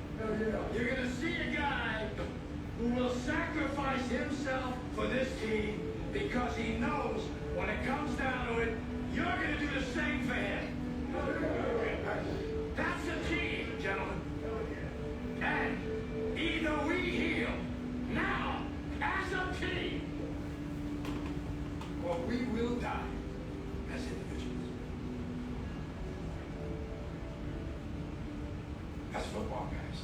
You're gonna see a guy who will sacrifice himself for this team because he knows when it comes down to it, you're gonna do the same for him. That's a team, gentlemen. And either we heal now as a team, or we will die as individuals. That's football, guys.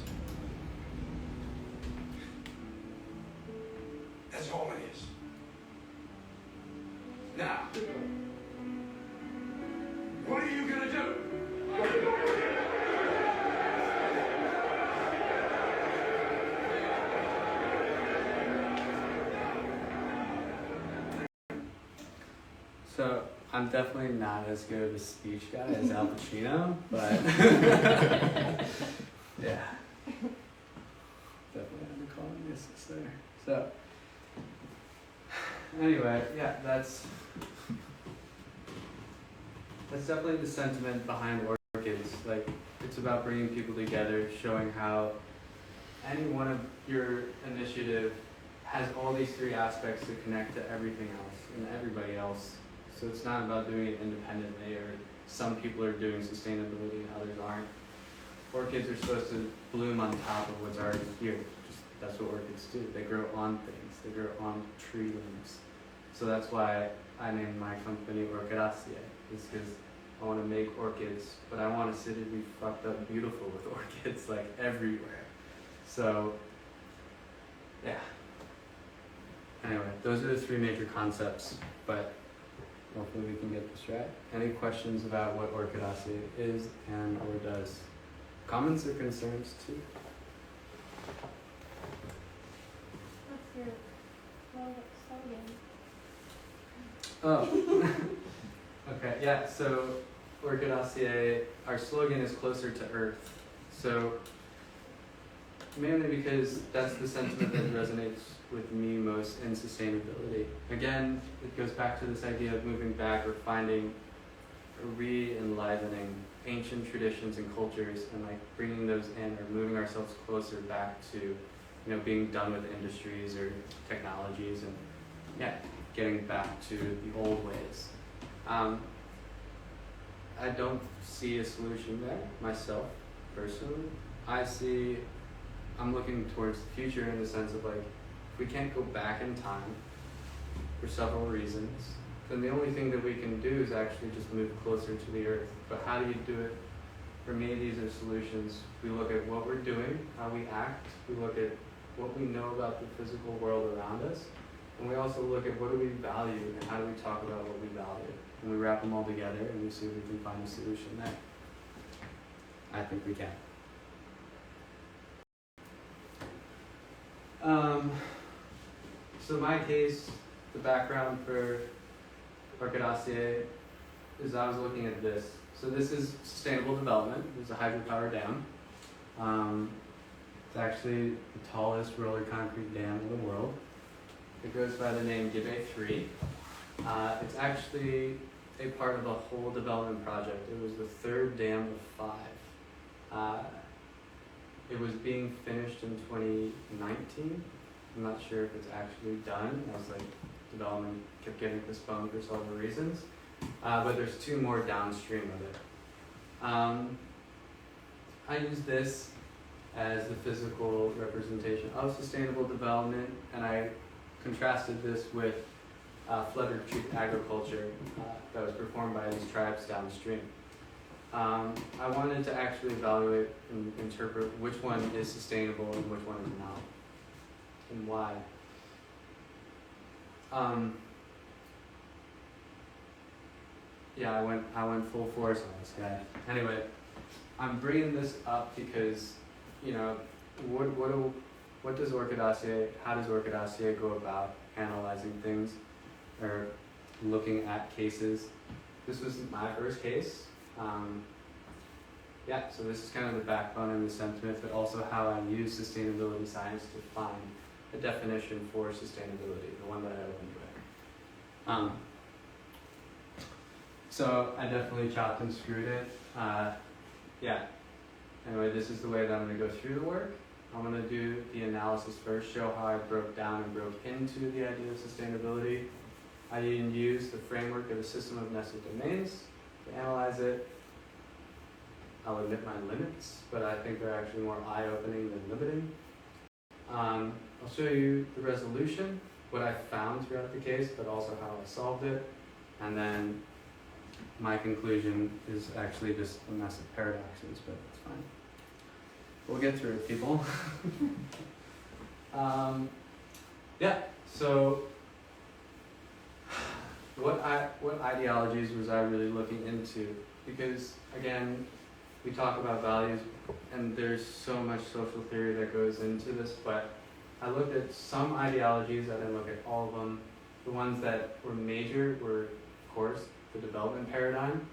That's all it is. Now, what are you gonna do? So I'm definitely not as good of a speech guy as Al Pacino, but yeah, definitely had to call an assist there. So anyway, yeah, that's definitely the sentiment behind Orkyds. Like, it's about bringing people together, showing how any one of your initiative has all these 3 aspects to connect to everything else and everybody else. So it's not about doing it independently, or some people are doing sustainability and others aren't. Orkyds are supposed to bloom on top of what's already here. That's what orchids do. They grow on things. They grow on tree limbs. So that's why I named my company Orkydaceae. It's because I want to make orchids, but I want a city to be fucked up beautiful with orchids, like, everywhere. So, yeah. Anyway, those are the three major concepts, but hopefully we can get this right. Any questions about what Orkydaceae is and or does? Comments or concerns too? What's your slogan? Oh. Okay, yeah, so Orkydaceae, our slogan is closer to Earth. So mainly because that's the sentiment that resonates with me most in sustainability. Again, it goes back to this idea of moving back or finding or re-enlivening ancient traditions and cultures and like bringing those in or moving ourselves closer back to, being done with industries or technologies and getting back to the old ways. I don't see a solution there myself personally. I'm looking towards the future in the sense of like, if we can't go back in time for several reasons, then the only thing that we can do is actually just move closer to the Earth. But how do you do it? For me, these are solutions. We look at what we're doing, how we act, we look at what we know about the physical world around us, and we also look at what do we value and how do we talk about what we value. And we wrap them all together and we see if we can find a solution there. I think we can. So my case, the background for Orkydaceae is I was looking at this. So this is sustainable development. It's a hydropower dam. It's actually the tallest roller concrete dam in the world. It goes by the name Gibe 3. It's actually a part of a whole development project. It was the third dam of 5. It was being finished in 2019. I'm not sure if it's actually done. As like development kept getting postponed for several reasons. But there's 2 more downstream of it. I use this as the physical representation of sustainable development, and I contrasted this with flood retreat agriculture that was performed by these tribes downstream. I wanted to actually evaluate and interpret which one is sustainable and which one is not, and why. I went full force on this guy. Anyway, I'm bringing this up because, what does Orkydaceae, how does Orkydaceae go about analyzing things or looking at cases? This was my first case. So this is kind of the backbone and the sentiment, but also how I use sustainability science to find a definition for sustainability, the one that I opened with. So I definitely chopped and screwed it. Anyway, this is the way that I'm going to go through the work. I'm going to do the analysis first, show how I broke down and broke into the idea of sustainability. I even used the framework of a system of nested domains to analyze it. I'll admit my limits, but I think they're actually more eye-opening than limiting. I'll show you the resolution, what I found throughout the case, but also how I solved it. And then my conclusion is actually just a mess of paradoxes, but it's fine. We'll get through it, people. So what ideologies was I really looking into? Because again, we talk about values, and there's so much social theory that goes into this, but I looked at some ideologies, I didn't look at all of them. The ones that were major were, of course, the development paradigm,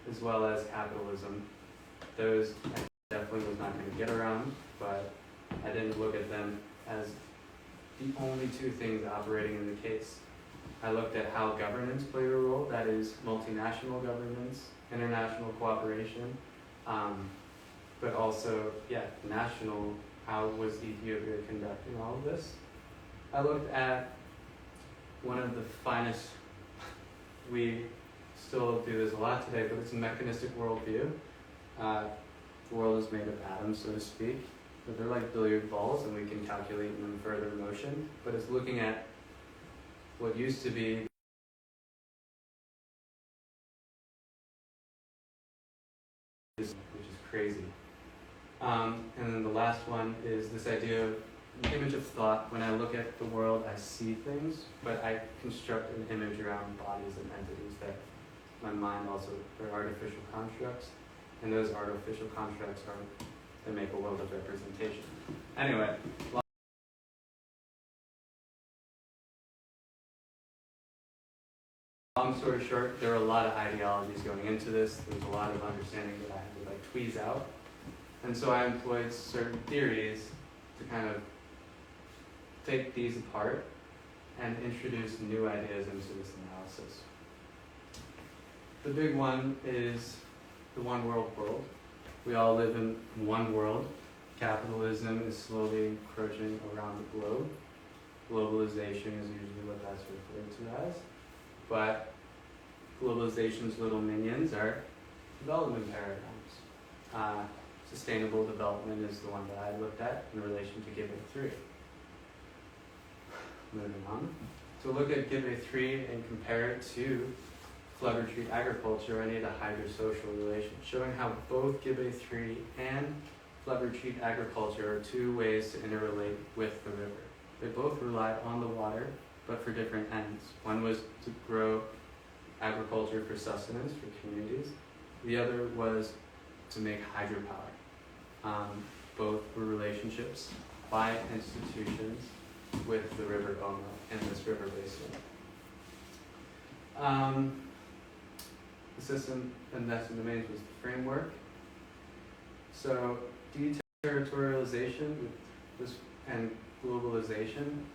as well as capitalism. Those I definitely was not going to get around, but I didn't look at them as the only 2 things operating in the case. I looked at how governance played a role, that is multinational governance, international cooperation, but also, national, how was Ethiopia conducting all of this? I looked at one of the finest, we still do this a lot today, but it's a mechanistic worldview. The world is made of atoms, so to speak, but they're like billiard balls and we can calculate them further motion, but it's looking at what used to be which is crazy. And then the last one is this idea of an image of thought. When I look at the world, I see things, but I construct an image around bodies and entities that my mind also are artificial constructs, and those artificial constructs are that make a world of representation. Anyway, long story short, there were a lot of ideologies going into this. There was a lot of understanding that I had to like tweeze out, and so I employed certain theories to kind of take these apart and introduce new ideas into this analysis. The big one is the one world world. We all live in one world. Capitalism is slowly encroaching around the globe. Globalization is usually what that's referred to as. But globalization's little minions are development paradigms. Sustainable development is the one that I looked at in relation to Give A 3. Moving on. To look at Give A 3 and compare it to flood retreat agriculture, I need a hydrosocial relation, showing how both Give A 3 and flood retreat agriculture are two ways to interrelate with the river. They both rely on the water, but for different ends. One was to grow agriculture for sustenance for communities. The other was to make hydropower. Both were relationships by institutions with the river Omo and this river basin. The system and nested domains was the framework. So deterritorialization and globalization,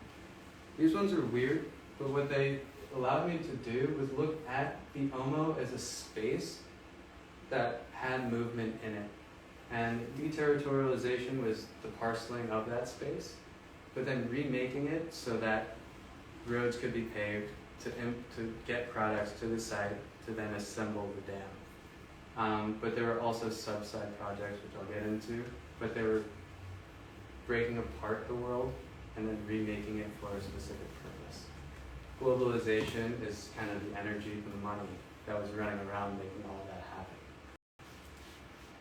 these ones are weird, but what they allowed me to do was look at the Omo as a space that had movement in it. And deterritorialization was the parceling of that space, but then remaking it so that roads could be paved to get products to the site to then assemble the dam. But there were also sub-side projects, which I'll get into, but they were breaking apart the world and then remaking it for a specific purpose. Globalization is kind of the energy and the money that was running around making all of that happen.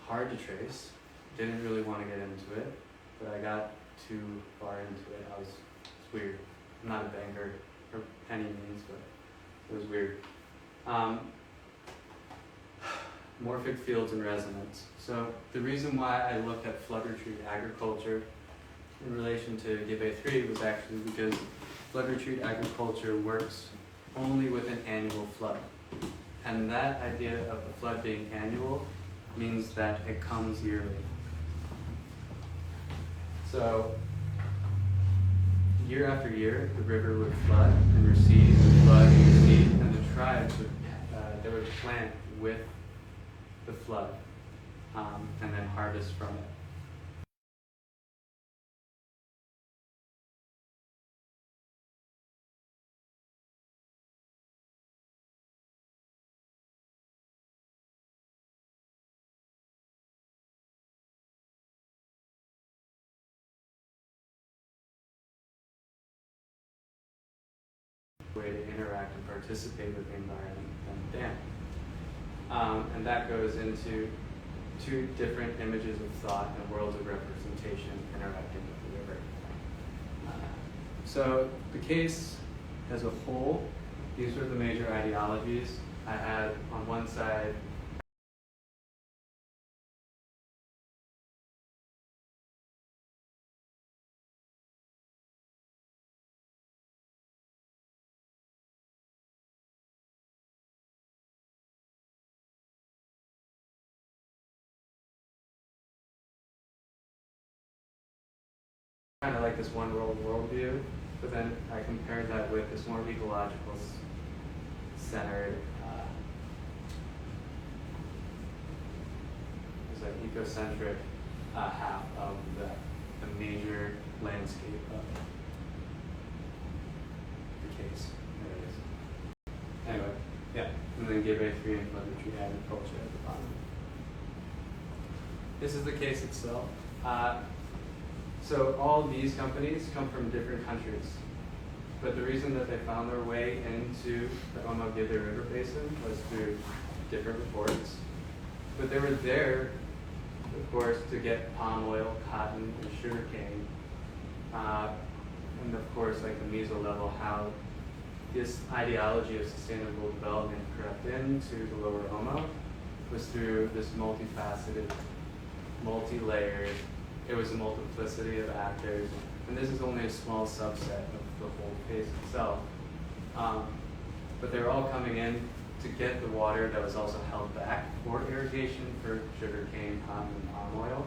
Hard to trace. Didn't really want to get into it, but I got too far into it. It's weird. I'm not a banker or any means, but it was weird. Morphic fields and resonance. So the reason why I looked at flood retreat agriculture in relation to Give A 3 was actually because flood retreat agriculture works only with an annual flood. And that idea of the flood being annual means that it comes yearly. So year after year, the river would flood and recede and flood and recede, and the tribes would they would plant with the flood and then harvest from it. Way to interact and participate with the environment than the dam. And that goes into two different images of thought and worlds of representation interacting with the river. So the case as a whole, these are the major ideologies. I had on one side kind of like this one world worldview, but then I compared that with this more ecological centered, it's like ecocentric half of the major landscape of the case. There it is. Anyway, yeah, and then Give A 3 and flood retreat agriculture at the bottom. This is the case itself. So all these companies come from different countries, but the reason that they found their way into the Omo-Give River Basin was through different reports. But they were there of course, to get palm oil, cotton, and sugarcane. And of course, like the meso level, how this ideology of sustainable development crept into the lower Omo was through this multifaceted, multi-layered, it was a multiplicity of actors, and this is only a small subset of the whole case itself. But they're all coming in to get the water that was also held back for irrigation for sugarcane, cotton, and palm oil.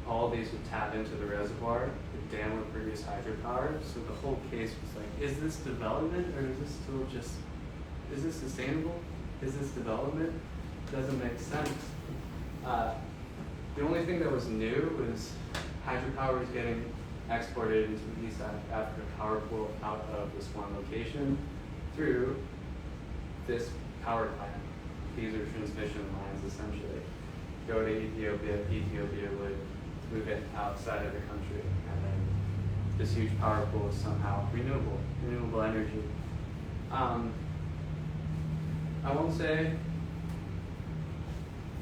All these would tap into the reservoir. The dam would produce hydropower. So the whole case was like, is this development or is this still just, is this sustainable? Is this development? Doesn't make sense. The only thing that was new was hydropower was getting exported into the East Africa power pool out of this one location through this power plant. These are transmission lines essentially. Go to Ethiopia, Ethiopia would move it outside of the country, and then this huge power pool is somehow renewable energy. I won't say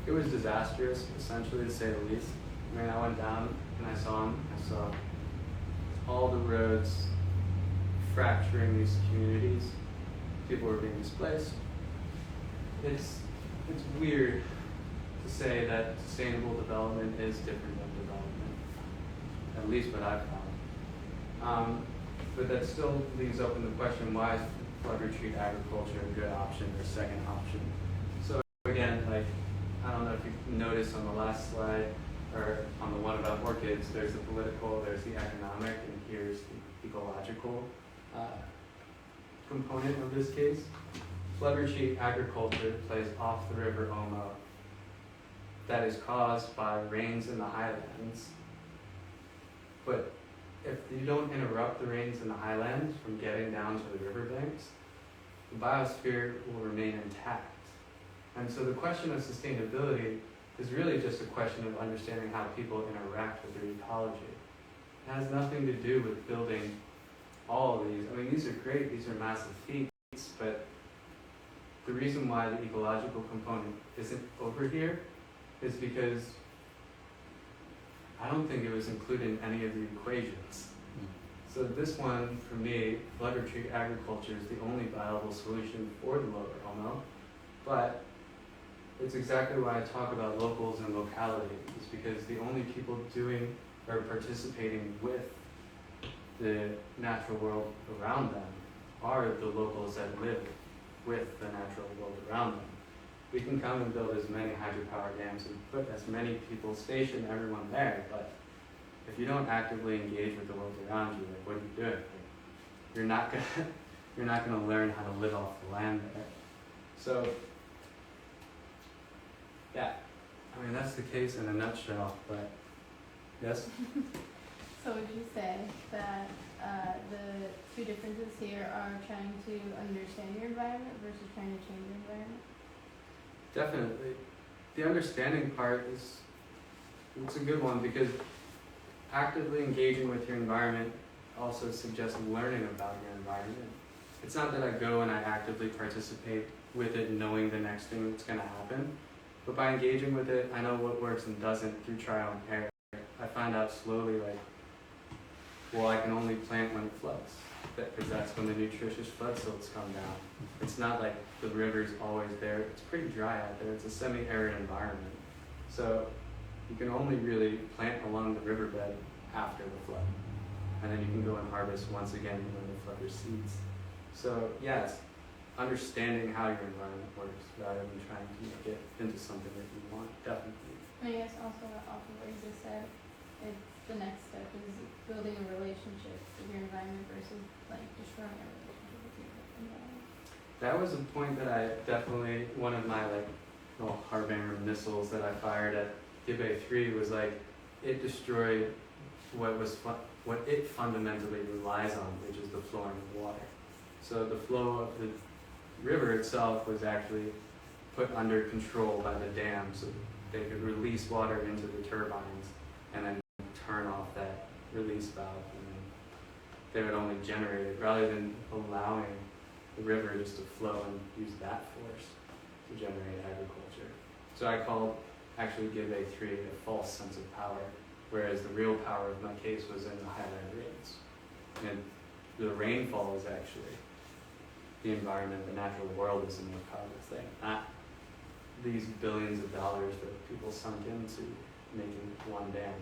it was disastrous, essentially, to say the least. I mean, I went down and I saw all the roads fracturing these communities. People were being displaced. It's weird to say that sustainable development is different than development, at least what I've found. But that still leaves open the question, why is flood retreat agriculture a good option or second option? So again, like, I don't know if you noticed on the last slide, or on the one about orchids, there's the political, there's the economic, and here's the ecological component of this case. Flood retreat agriculture plays off the river Omo that is caused by rains in the highlands. But if you don't interrupt the rains in the highlands from getting down to the riverbanks, the biosphere will remain intact. And so the question of sustainability is really just a question of understanding how people interact with their ecology. It has nothing to do with building all of these. I mean, these are great, these are massive feats, but the reason why the ecological component isn't over here is because I don't think it was included in any of the equations. So this one, for me, flood retreat agriculture is the only viable solution for the lower Omo, but it's exactly why I talk about locals and locality, is because the only people doing or participating with the natural world around them are the locals that live with the natural world around them. We can come and build as many hydropower dams and put as many people, station everyone there, but if you don't actively engage with the world around you, like, what are you doing? You're not gonna learn how to live off the land there. So yeah, I mean, that's the case in a nutshell, but yes? So would you say that the two differences here are trying to understand your environment versus trying to change your environment? Definitely. The understanding part it's a good one, because actively engaging with your environment also suggests learning about your environment. It's not that I go and I actively participate with it knowing the next thing that's going to happen, but by engaging with it, I know what works and doesn't through trial and error. I find out slowly, like, well, I can only plant when it floods, because that's when the nutritious flood silts come down. It's not like the river's always there. It's pretty dry out there. It's a semi-arid environment. So you can only really plant along the riverbed after the flood. And then you can go and harvest once again when the flood recedes. So yeah, it's understanding how your environment works rather than trying to make it into something that you want, definitely. And I guess also off of what you just said, it's the next step is building a relationship with your environment versus like destroying a relationship with your environment. That was a point that I definitely, one of my like little harbinger missiles that I fired at Gibbe 3 was like, it destroyed what it fundamentally relies on, which is the flowing of water. So the flow of the river itself was actually put under control by the dam, so they could release water into the turbines and then turn off that release valve, and then they would only generate it rather than allowing the river just to flow and use that force to generate agriculture. So I called actually give A3 a false sense of power, whereas the real power of my case was in the highland rains. And the rainfall is actually the environment, the natural world is the most powerful thing, not these billions of dollars that people sunk into making one dam.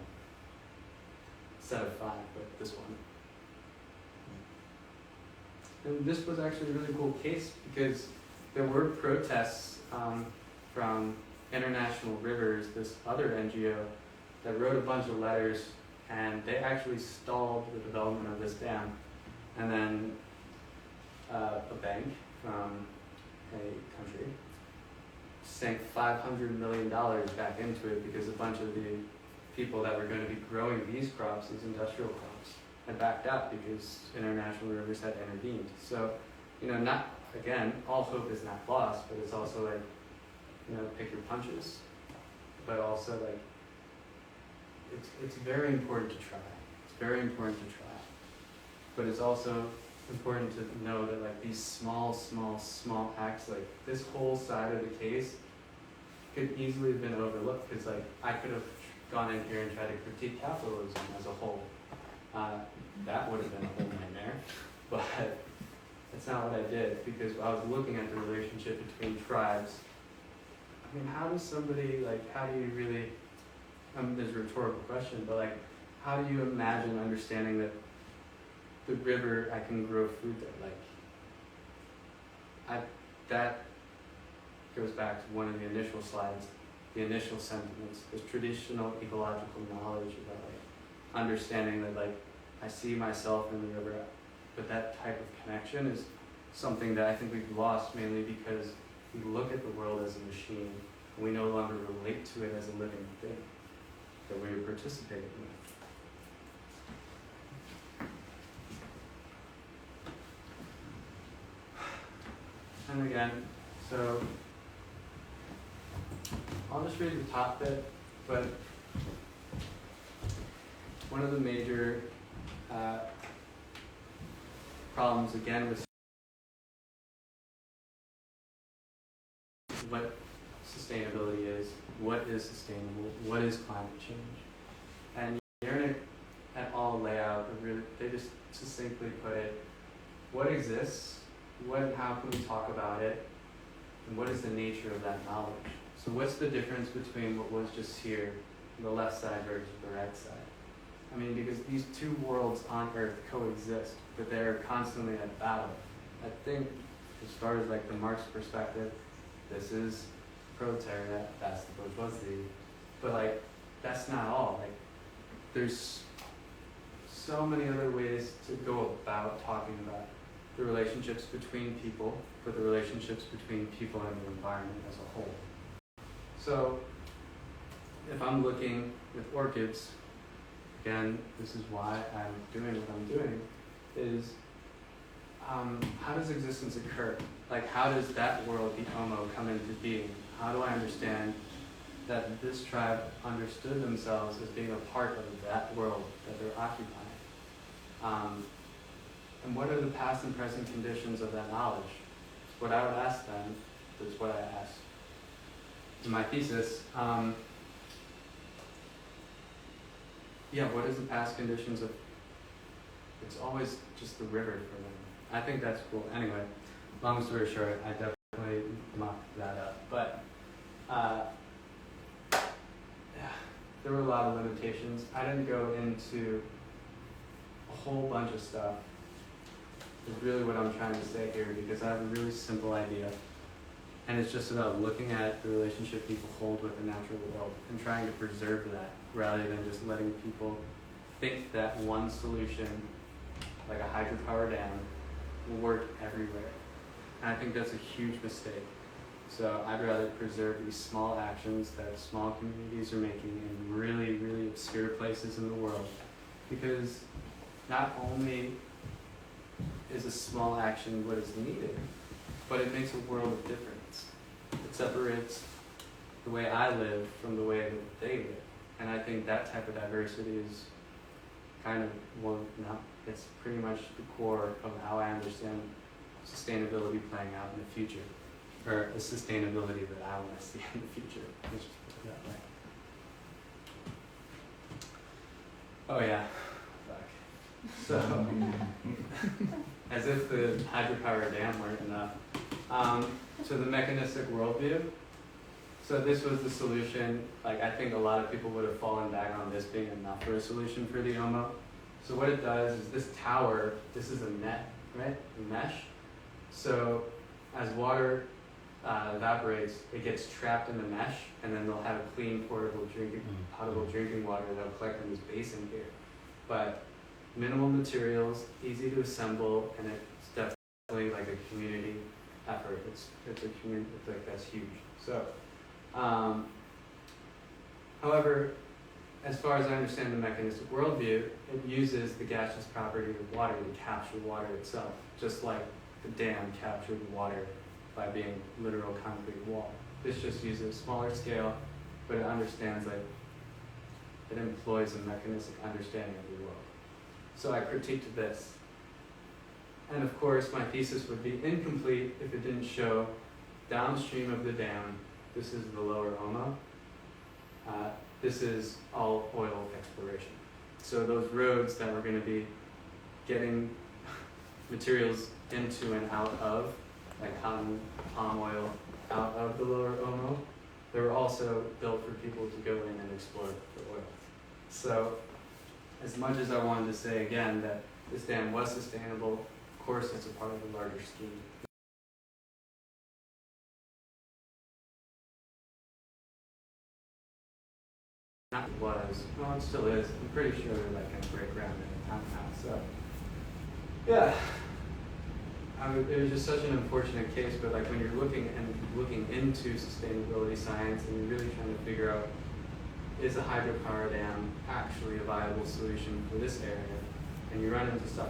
Instead of 5, but this one. And this was actually a really cool case because there were protests from International Rivers, this other NGO, that wrote a bunch of letters, and they actually stalled the development of this dam. And then a bank from a country sank $500 million back into it because a bunch of the people that were going to be growing these crops, these industrial crops, had backed out because International Rivers had intervened. So, not, again, all hope is not lost, but it's also like, pick your punches. But also like, it's very important to try. It's very important to try. But it's also important to know that like these small acts, like this whole side of the case could easily have been overlooked because like I could have gone in here and tried to critique capitalism as a whole. That would have been a whole nightmare, but that's not what I did because I was looking at the relationship between tribes. I mean, how does somebody, how do you really, there's a rhetorical question, but like, how do you imagine understanding that the river, I can grow food there? That goes back to one of the initial slides, the initial sentiments, this traditional ecological knowledge about understanding that I see myself in the river, but that type of connection is something that I think we've lost mainly because we look at the world as a machine and we no longer relate to it as a living thing that we are participating with. And again, so I'll just read the top bit, but one of the major problems again with what sustainability is, what is sustainable, what is climate change. And Merrick et al. Layout, they just succinctly put it, what exists, how can we talk about it, and what is the nature of that knowledge? So what's the difference between what was just here, the left side versus the right side? I mean, because these two worlds on Earth coexist, but they're constantly at battle. I think, as far as the Marx perspective, this is proletariat, that's the bourgeoisie. But that's not all. There's so many other ways to go about talking about the relationships between people, but the relationships between people and the environment as a whole. So, if I'm looking with orchids, again, this is why I'm doing what I'm doing, is how does existence occur? How does that world, the Homo, come into being? How do I understand that this tribe understood themselves as being a part of that world that they're occupying? And what are the past and present conditions of that knowledge? It's what I would ask them, that's what I asked in my thesis. What is the past conditions of, it's always just the river for them. I think that's cool. Anyway, long story short, I definitely mucked that up. But there were a lot of limitations. I didn't go into a whole bunch of stuff, is really what I'm trying to say here, because I have a really simple idea. And it's just about looking at the relationship people hold with the natural world and trying to preserve that rather than just letting people think that one solution, like a hydropower dam, will work everywhere. And I think that's a huge mistake. So I'd rather preserve these small actions that small communities are making in really, really obscure places in the world. Because not only is a small action what is needed, but it makes a world of difference. It separates the way I live from the way that they live. And I think that type of diversity is kind of, it's pretty much the core of how I understand sustainability playing out in the future. or a sustainability that I want to see in the future. Let's just put it that way. Oh yeah, fuck. So, as if the hydropower dam weren't enough. So the mechanistic worldview. So this was the solution. Like, I think a lot of people would have fallen back on this being enough for a solution for the OMO. So what it does is this tower, this is a net, right? A mesh. So as water evaporates, it gets trapped in the mesh, and then they'll have clean, potable drinking water that'll collect in this basin here. But minimal materials, easy to assemble, and it's definitely like a community effort. It's a community. It's like that's huge. So, however, as far as I understand the mechanistic worldview, it uses the gaseous property of water to capture water itself, just like the dam captured water by being literal concrete wall. This just uses smaller scale, but it understands like it employs a mechanistic understanding of the world. So I critiqued this. And of course, my thesis would be incomplete if it didn't show downstream of the dam, this is the lower Omo. This is all oil exploration. So those roads that we're going to be getting materials into and out of, like cotton, palm oil, out of the lower Omo, they were also built for people to go in and explore for oil. So as much as I wanted to say again that this dam was sustainable, of course it's a part of a larger scheme. Not was, well, it still is. I'm pretty sure they're like gonna break ground in a townhouse. So, yeah, it was just such an unfortunate case. But like when you're looking into sustainability science and you're really trying to figure out, is a hydropower dam actually a viable solution for this area, and you run into stuff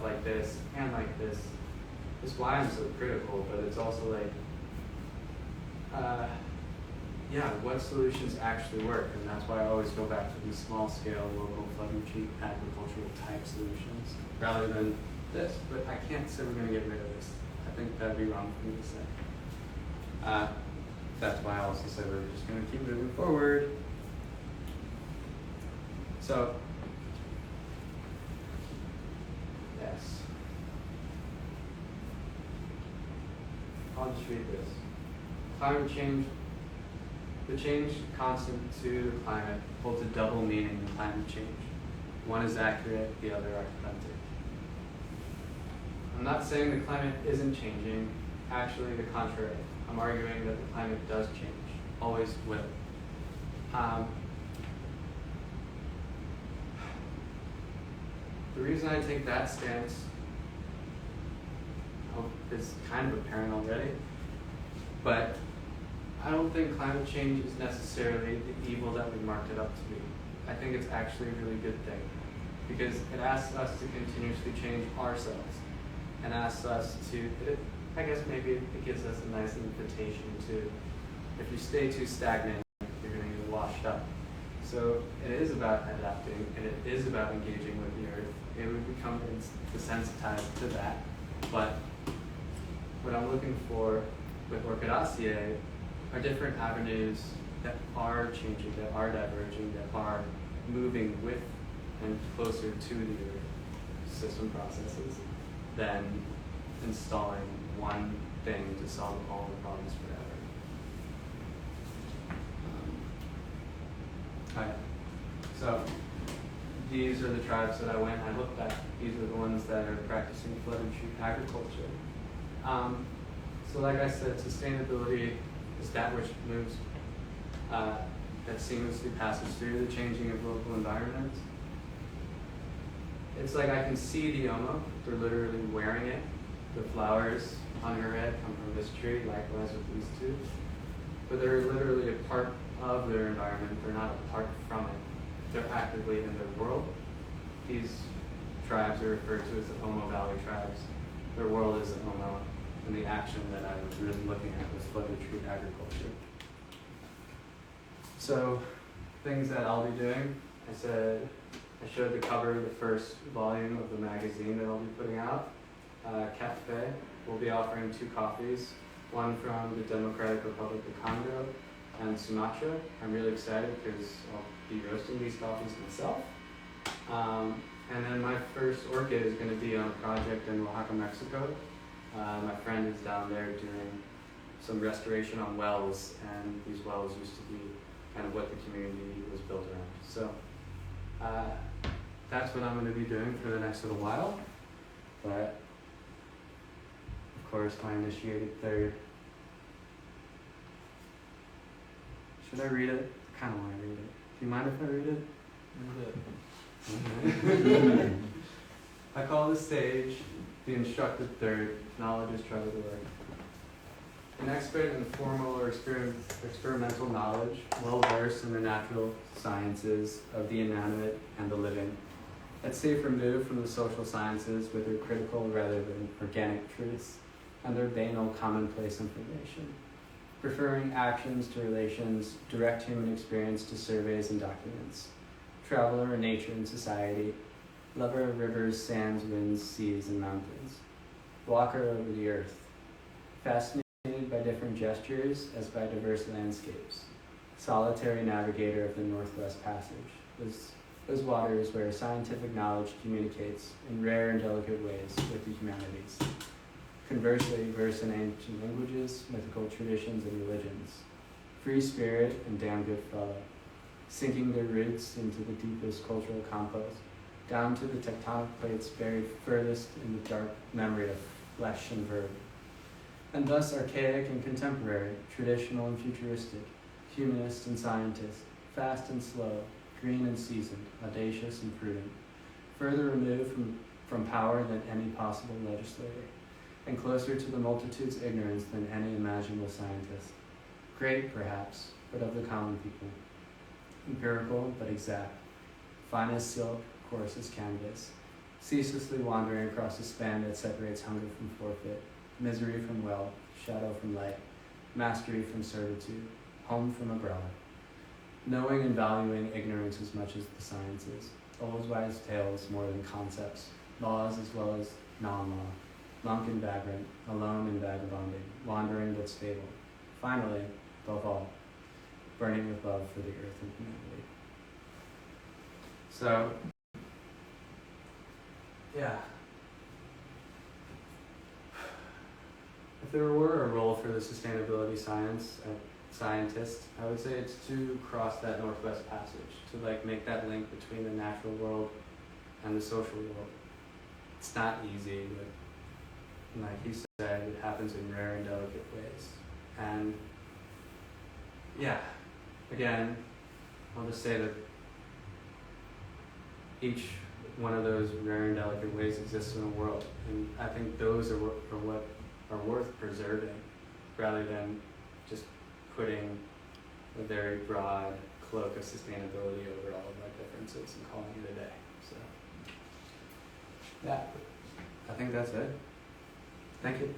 like this and like this. This is why I'm so critical, but it's also like, yeah, what solutions actually work? And that's why I always go back to these small scale, local, flood retreat, agricultural type solutions, rather than this. But I can't say we're gonna get rid of this. I think that'd be wrong for me to say. That's why I also said we're just gonna keep moving forward. So, yes. I'll just read this. Climate change, the change constant to the climate holds a double meaning in climate change. One is accurate, the other authentic. I'm not saying the climate isn't changing, actually the contrary. I'm arguing that the climate does change, always will. The reason I take that stance is kind of apparent already, but I don't think climate change is necessarily the evil that we marked it up to be. I think it's actually a really good thing, because it asks us to continuously change ourselves, and asks us to, I guess maybe it gives us a nice invitation to, if you stay too stagnant, you're going to get washed up. So it is about adapting, and it is about engaging with the earth. It would become desensitized to that, but what I'm looking for with Orkydaceae are different avenues that are changing, that are diverging, that are moving with and closer to the earth system processes than installing one thing to solve all the problems forever. Okay. So these are the tribes that I went and I looked at. These are the ones that are practicing flood and treat agriculture. So like I said, sustainability is that which moves, that seamlessly passes through the changing of local environments. It's like I can see the Omo, they're literally wearing it. The flowers on her head come from this tree, likewise with these two. But they're literally a part of their environment, they're not apart from it. They're actively in their world. These tribes are referred to as the Omo Valley tribes. Their world is the Omo, and the action that I was really looking at was flood retreat agriculture. So, things that I'll be doing, I said, I showed the cover of the first volume of the magazine that I'll be putting out. Cafe will be offering 2 coffees, one from the Democratic Republic of Congo and Sumatra. I'm really excited because I'll be roasting these coffees myself. And then my first orchid is going to be on a project in Oaxaca, Mexico. My friend is down there doing some restoration on wells, and these wells used to be kind of what the community was built around. So that's what I'm going to be doing for the next little while. But of course, my initiated third. Should I read it? I kind of want to read it. Do you mind if I read it? Okay. I call the stage the instructed third. Knowledge is trouble to work. An expert in formal or experimental knowledge, well versed in the natural sciences of the inanimate and the living, at safe remove from the social sciences with their critical rather than organic truths and their banal commonplace information, preferring actions to relations, direct human experience to surveys and documents, traveler in nature and society, lover of rivers, sands, winds, seas, and mountains, walker over the earth, fascinated by different gestures as by diverse landscapes, solitary navigator of the Northwest Passage, those waters where scientific knowledge communicates in rare and delicate ways with the humanities. Conversely, versed in ancient languages, mythical traditions, and religions, free spirit and damn good fellow, sinking their roots into the deepest cultural compost, down to the tectonic plates buried furthest in the dark memory of flesh and verb. And thus archaic and contemporary, traditional and futuristic, humanist and scientist, fast and slow, green and seasoned, audacious and prudent, further removed from power than any possible legislator, and closer to the multitude's ignorance than any imaginable scientist. Great, perhaps, but of the common people. Empirical, but exact. Fine as silk, coarse as canvas. Ceaselessly wandering across the span that separates hunger from forfeit, misery from wealth, shadow from light, mastery from servitude, home from abroad. Knowing and valuing ignorance as much as the sciences, old wise tales more than concepts, laws as well as non-law, monk and vagrant, alone and vagabonding, wandering but stable. Finally, above all, burning with love for the earth and humanity. So, yeah. If there were a role for the sustainability scientist, I would say it's to cross that Northwest Passage, to make that link between the natural world and the social world. It's not easy, but like he said, it happens in rare and delicate ways. And yeah, again, I'll just say that each one of those rare and delicate ways exists in the world, and I think those are what are worth preserving, rather than just putting a very broad cloak of sustainability over all of our differences and calling it a day. So, yeah, I think that's it. Thank you.